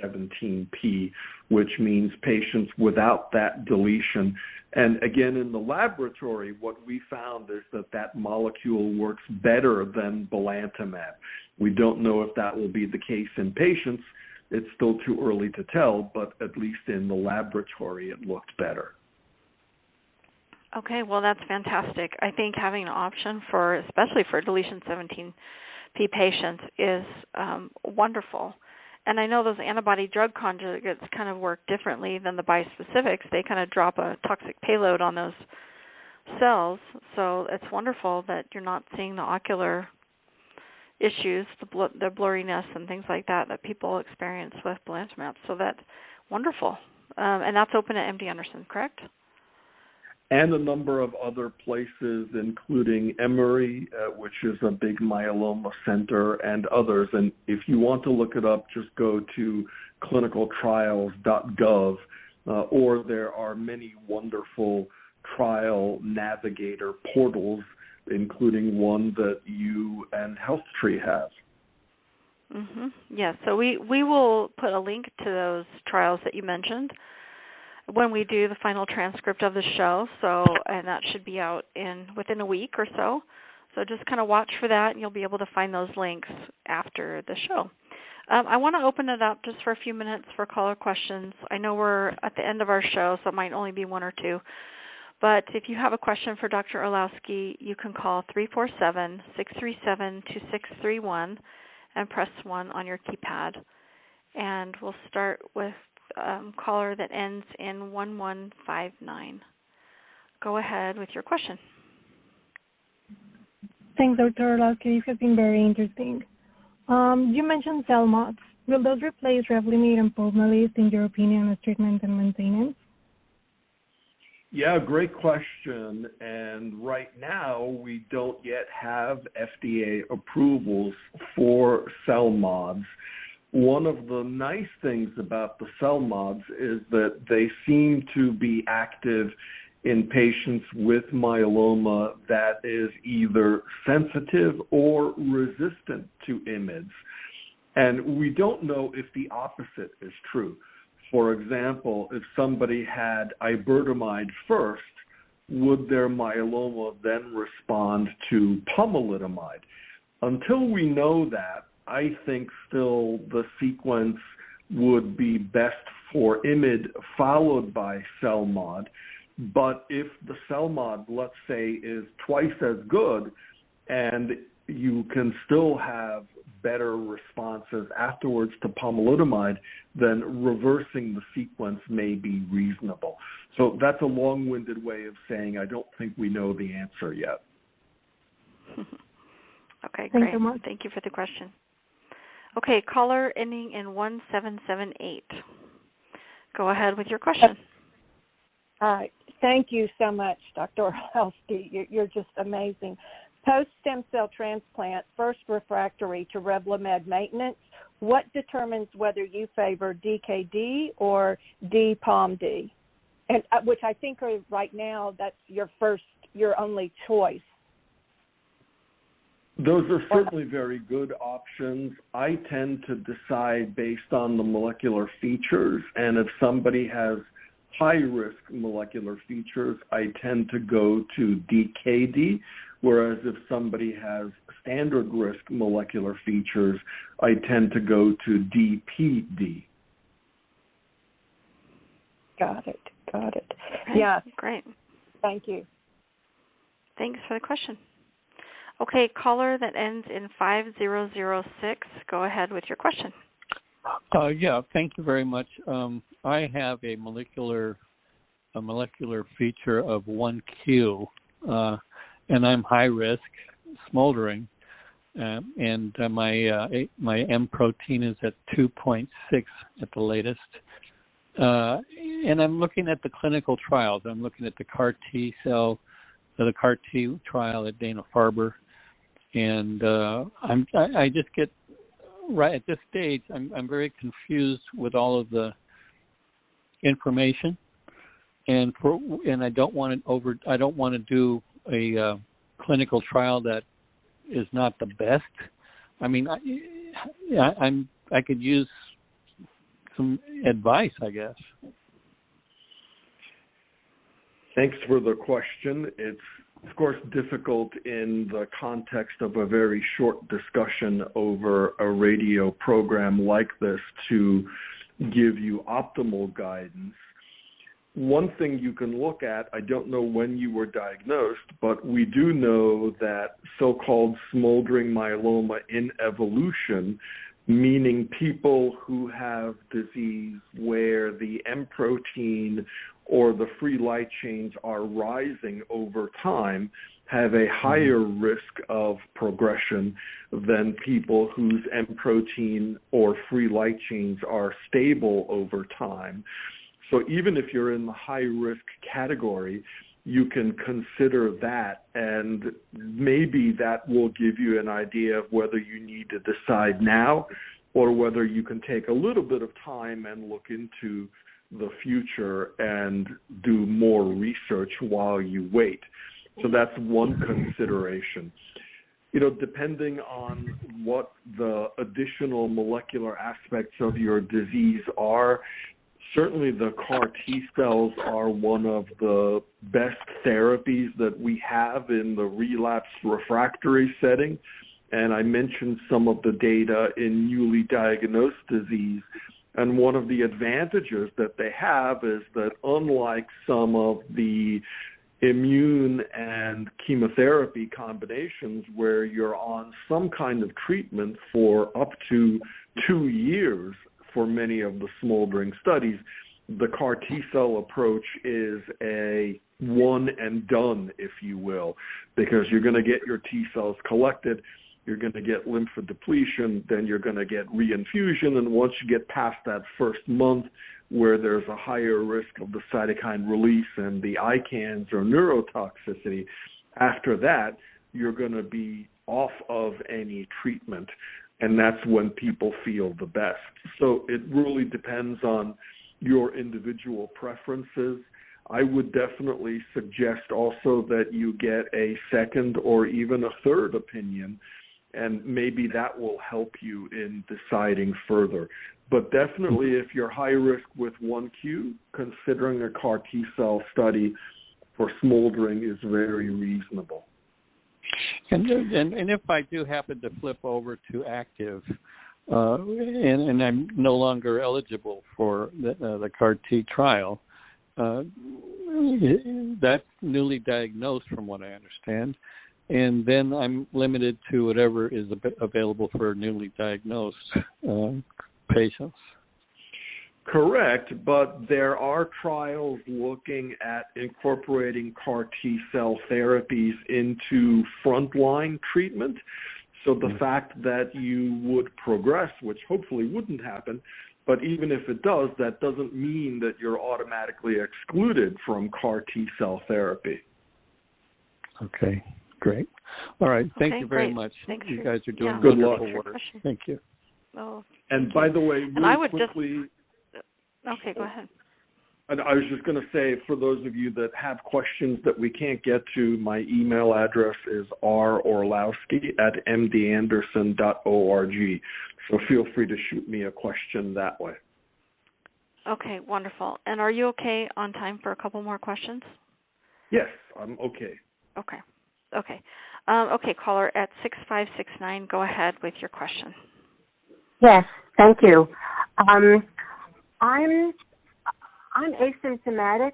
Speaker 2: 17p, which means patients without that deletion. And again, in the laboratory, what we found is that molecule works better than belantamab. We don't know if that will be the case in patients. It's still too early to tell, but at least in the laboratory, it looked better.
Speaker 1: Okay, well, that's fantastic. I think having an option especially for deletion 17p patients is wonderful. And I know those antibody drug conjugates kind of work differently than the bispecifics. They kind of drop a toxic payload on those cells. So it's wonderful that you're not seeing the ocular issues, the blurriness and things like that people experience with belantamab. So that's wonderful. And that's open at MD Anderson, correct?
Speaker 2: And a number of other places, including Emory, which is a big myeloma center, and others. And if you want to look it up, just go to clinicaltrials.gov, or there are many wonderful trial navigator portals, including one that you and HealthTree have.
Speaker 1: Mm-hmm. Yeah, so we will put a link to those trials that you mentioned when we do the final transcript of the show, and that should be out within a week or so. So just kind of watch for that, and you'll be able to find those links after the show. I want to open it up just for a few minutes for caller questions. I know we're at the end of our show, so it might only be one or two. But if you have a question for Dr. Orlowski, you can call 347-637-2631 and press 1 on your keypad. And we'll start with caller that ends in 1159. Go ahead with your question.
Speaker 3: Thanks, Dr. Orlowski. This has been very interesting. You mentioned cell mods. Will those replace Revlimid and Pomalyst, in your opinion, as treatment and maintenance?
Speaker 2: Yeah, great question. And right now, we don't yet have FDA approvals for cell mods. One of the nice things about the cell mods is that they seem to be active in patients with myeloma that is either sensitive or resistant to IMiDs. And we don't know if the opposite is true. For example, if somebody had iberdomide first, would their myeloma then respond to pomalidomide? Until we know that, I think still the sequence would be best for IMiD followed by CELMoD. But if the CELMoD, let's say, is twice as good and you can still have better responses afterwards to pomalidomide, then reversing the sequence may be reasonable. So that's a long-winded way of saying I don't think we know the answer yet.
Speaker 1: Okay, great. Thank you for the question. Okay, caller ending in 1778. Go ahead with your question.
Speaker 4: Hi. Thank you so much, Dr. Orlowski. You're just amazing. Post-stem cell transplant, first refractory to Revlimid maintenance, what determines whether you favor DKD or DPOMD? And which I think are right now, that's your only choice.
Speaker 2: Those are certainly very good options. I tend to decide based on the molecular features, and if somebody has high-risk molecular features, I tend to go to DKD, whereas if somebody has standard risk molecular features, I tend to go to DPD.
Speaker 4: Got it.
Speaker 1: Okay,
Speaker 4: Yeah.
Speaker 1: Great.
Speaker 4: Thank you.
Speaker 1: Thanks for the question. Okay, caller that ends in 5006, go ahead with your question.
Speaker 5: Thank you very much. I have a molecular feature of 1Q, and I'm high risk, smoldering, and my M protein is at 2.6 at the latest. And I'm looking at the clinical trials. I'm looking at the CAR T trial at Dana-Farber, and I just get right at this stage. I'm very confused with all of the information, and I don't want to do a clinical trial that is not the best. I mean, I could use some advice, I guess.
Speaker 2: Thanks for the question. It's, of course, difficult in the context of a very short discussion over a radio program like this to give you optimal guidance. One thing you can look at, I don't know when you were diagnosed, but we do know that so-called smoldering myeloma in evolution, meaning people who have disease where the M protein or the free light chains are rising over time, have a higher risk of progression than people whose M protein or free light chains are stable over time. So even if you're in the high-risk category, you can consider that, and maybe that will give you an idea of whether you need to decide now or whether you can take a little bit of time and look into the future and do more research while you wait. So that's one consideration. You know, depending on what the additional molecular aspects of your disease are, certainly the CAR T cells are one of the best therapies that we have in the relapsed refractory setting. And I mentioned some of the data in newly diagnosed disease. And one of the advantages that they have is that unlike some of the immune and chemotherapy combinations where you're on some kind of treatment for up to 2 years for many of the smoldering studies. The CAR T-cell approach is a one and done, if you will, because you're going to get your T-cells collected, you're going to get lymphodepletion, then you're going to get reinfusion, and once you get past that first month where there's a higher risk of the cytokine release and the ICANS or neurotoxicity, after that, you're going to be off of any treatment, and that's when people feel the best. So it really depends on your individual preferences. I would definitely suggest also that you get a second or even a third opinion, and maybe that will help you in deciding further. But definitely, if you're high risk with 1Q, considering a CAR T-cell study for smoldering is very reasonable.
Speaker 5: And if I do happen to flip over to active, and I'm no longer eligible for the CAR T trial, that's newly diagnosed from what I understand, and then I'm limited to whatever is available for newly diagnosed patients.
Speaker 2: Correct, but there are trials looking at incorporating CAR T-cell therapies into frontline treatment. So the fact that you would progress, which hopefully wouldn't happen, but even if it does, that doesn't mean that you're automatically excluded from CAR T-cell therapy.
Speaker 5: Okay, great. All right, thank you very much.
Speaker 1: Thanks
Speaker 5: you guys are doing
Speaker 2: good
Speaker 5: wonderful
Speaker 2: luck.
Speaker 5: work. Thank you.
Speaker 1: Oh,
Speaker 2: and by the way, really quickly...
Speaker 1: Okay, go ahead.
Speaker 2: And I was just going to say, for those of you that have questions that we can't get to, my email address is r.orlowski@mdanderson.org. So feel free to shoot me a question that way.
Speaker 1: Okay, wonderful. And are you okay on time for a couple more questions?
Speaker 2: Yes, I'm okay.
Speaker 1: Okay. Okay, caller at 6569, go ahead with your question.
Speaker 6: Yes, thank you. I'm asymptomatic.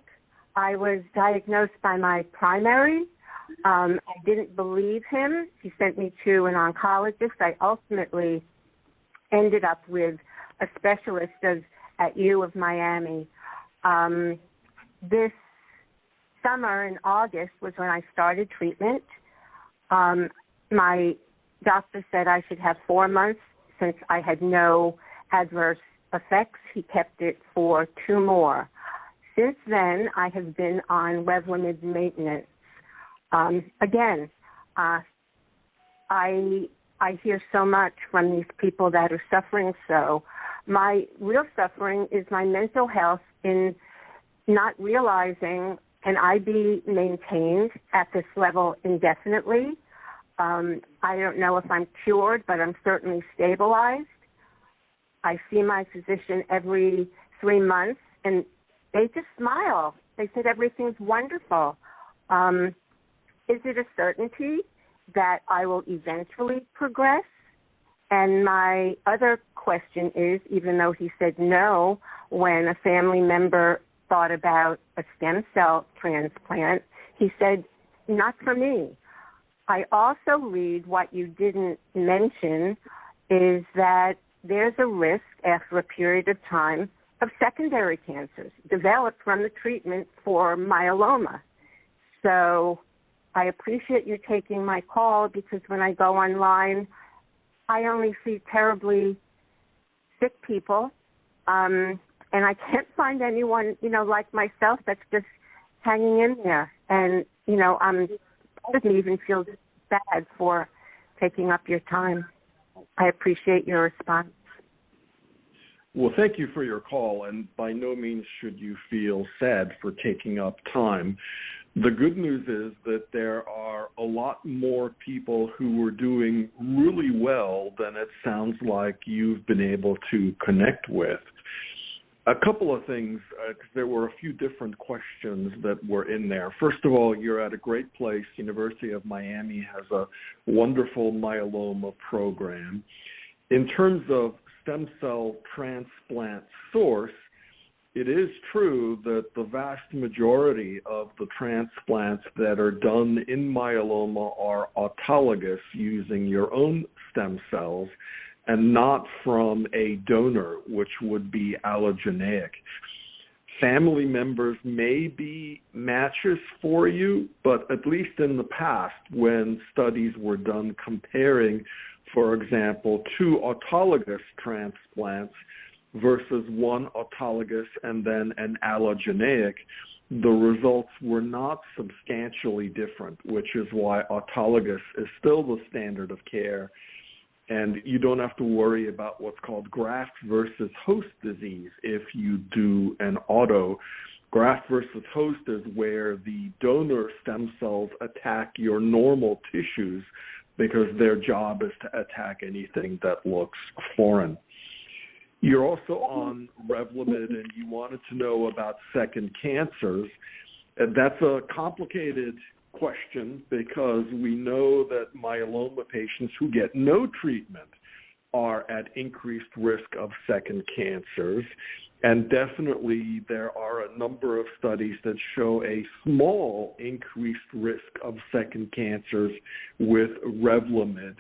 Speaker 6: I was diagnosed by my primary. I didn't believe him. He sent me to an oncologist. I ultimately ended up with a specialist at U of Miami. This summer in August was when I started treatment. My doctor said I should have 4 months since I had no adverse effects. He kept it for 2 more. Since then, I have been on Revlimid maintenance. Again, I hear so much from these people that are suffering so. My real suffering is my mental health in not realizing, can I be maintained at this level indefinitely? I don't know if I'm cured, but I'm certainly stabilized. I see my physician every 3 months, and they just smile. They said everything's wonderful. Is it a certainty that I will eventually progress? And my other question is, even though he said no when a family member thought about a stem cell transplant, he said, not for me. I also read what you didn't mention is that there's a risk after a period of time of secondary cancers developed from the treatment for myeloma. So I appreciate you taking my call because when I go online, I only see terribly sick people, and I can't find anyone, like myself that's just hanging in there. And, part of me even feels bad for taking up your time. I appreciate your response.
Speaker 2: Well, thank you for your call, and by no means should you feel sad for taking up time. The good news is that there are a lot more people who are doing really well than it sounds like you've been able to connect with. A couple of things, because there were a few different questions that were in there. First of all, you're at a great place. University of Miami has a wonderful myeloma program. In terms of stem cell transplant source, it is true that the vast majority of the transplants that are done in myeloma are autologous using your own stem cells and not from a donor, which would be allogeneic. Family members may be matches for you, but at least in the past, when studies were done comparing, for example, 2 autologous transplants versus 1 autologous and then an allogeneic, the results were not substantially different, which is why autologous is still the standard of care. And you don't have to worry about what's called graft versus host disease if you do an auto. Graft versus host is where the donor stem cells attack your normal tissues because their job is to attack anything that looks foreign. You're also on Revlimid, and you wanted to know about second cancers. That's a complicated question because we know that myeloma patients who get no treatment are at increased risk of second cancers. And definitely there are a number of studies that show a small increased risk of second cancers with Revlimid.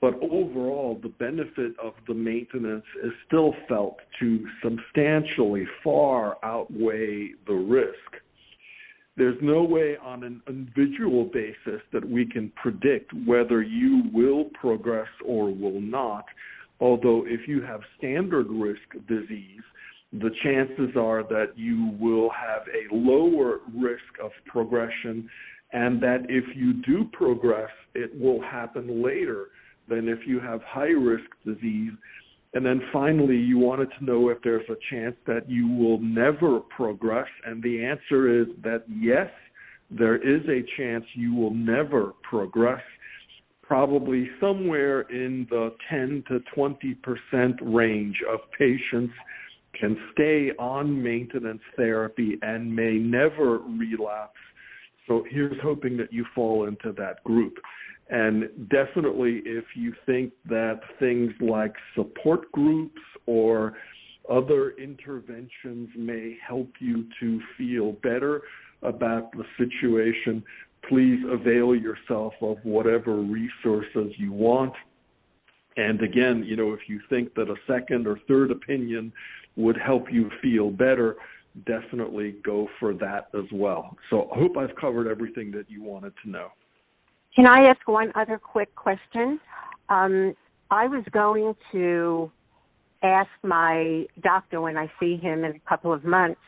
Speaker 2: But overall, the benefit of the maintenance is still felt to substantially far outweigh the risk. There's no way on an individual basis that we can predict whether you will progress or will not, although if you have standard risk disease, the chances are that you will have a lower risk of progression, and that if you do progress, it will happen later than if you have high-risk disease. And then finally, you wanted to know if there's a chance that you will never progress, and the answer is that yes, there is a chance you will never progress. Probably somewhere in the 10 to 20% range of patients can stay on maintenance therapy and may never relapse. So here's hoping that you fall into that group. And definitely if you think that things like support groups or other interventions may help you to feel better about the situation, please avail yourself of whatever resources you want. And again, if you think that a second or third opinion would help you feel better, definitely go for that as well. So I hope I've covered everything that you wanted to know.
Speaker 6: Can I ask one other quick question? I was going to ask my doctor when I see him in a couple of months,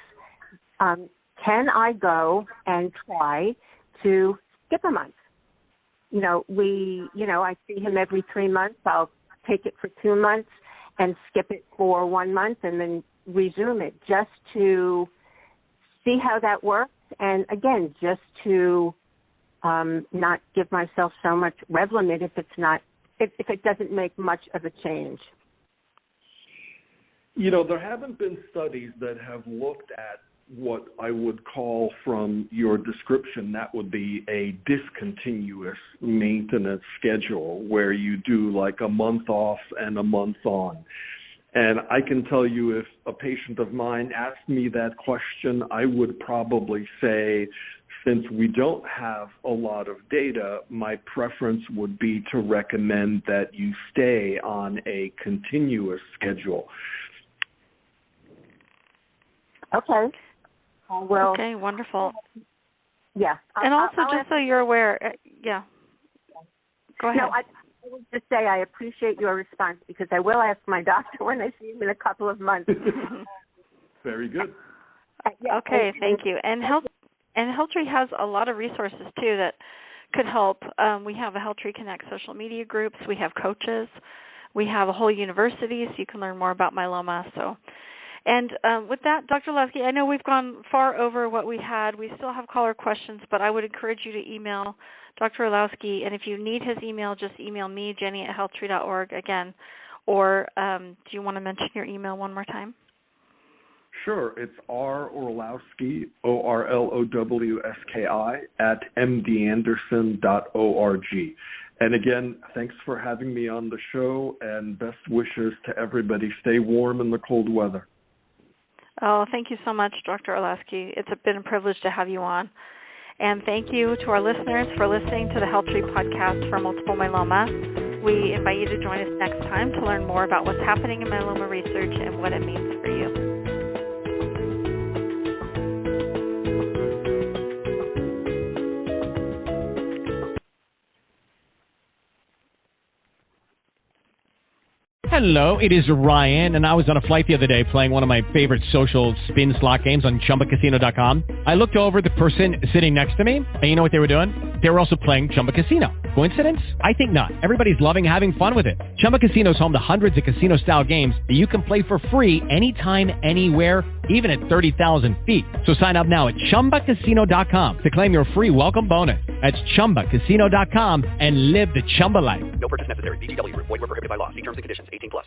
Speaker 6: can I go and try to skip a month? I see him every 3 months. I'll take it for 2 months and skip it for 1 month and then resume it just to see how that works. And again, just to not give myself so much Revlimid if it doesn't make much of a change.
Speaker 2: There haven't been studies that have looked at what I would call, from your description, that would be a discontinuous maintenance schedule where you do like a month off and a month on. And I can tell you, if a patient of mine asked me that question, I would probably say, since we don't have a lot of data, my preference would be to recommend that you stay on a continuous schedule.
Speaker 6: Okay. Well.
Speaker 1: Okay, wonderful.
Speaker 6: Yeah.
Speaker 1: And also, just so you're aware, yeah. Go ahead.
Speaker 6: No, I will just say I appreciate your response because I will ask my doctor when I see him in a couple of months.
Speaker 2: Very good.
Speaker 6: Yeah.
Speaker 1: Okay, thank you. And HealthTree has a lot of resources, too, that could help. We have a HealthTree Connect social media groups. We have coaches. We have a whole university, so you can learn more about myeloma. And with that, Dr. Orlowski, I know we've gone far over what we had. We still have caller questions, but I would encourage you to email Dr. Orlowski. And if you need his email, just email me, Jenny at HealthTree.org again. Or do you want to mention your email one more time?
Speaker 2: Sure. It's Orlowski, ORLOWSKI, at mdanderson.org. And again, thanks for having me on the show, and best wishes to everybody. Stay warm in the cold weather.
Speaker 1: Oh, thank you so much, Dr. Orlowski. It's been a privilege to have you on. And thank you to our listeners for listening to the HealthTree podcast for multiple myeloma. We invite you to join us next time to learn more about what's happening in myeloma research and what it means for you.
Speaker 7: Hello, it is Ryan, and I was on a flight the other day playing one of my favorite social spin slot games on ChumbaCasino.com. I looked over at the person sitting next to me, and you know what they were doing? They were also playing Chumba Casino. Coincidence? I think not. Everybody's loving having fun with it. Chumba Casino is home to hundreds of casino-style games that you can play for free anytime, anywhere, even at 30,000 feet. So sign up now at ChumbaCasino.com to claim your free welcome bonus. That's ChumbaCasino.com and live the Chumba life.
Speaker 8: No purchase necessary. VGW. Void where prohibited by law. See terms and conditions. 18+.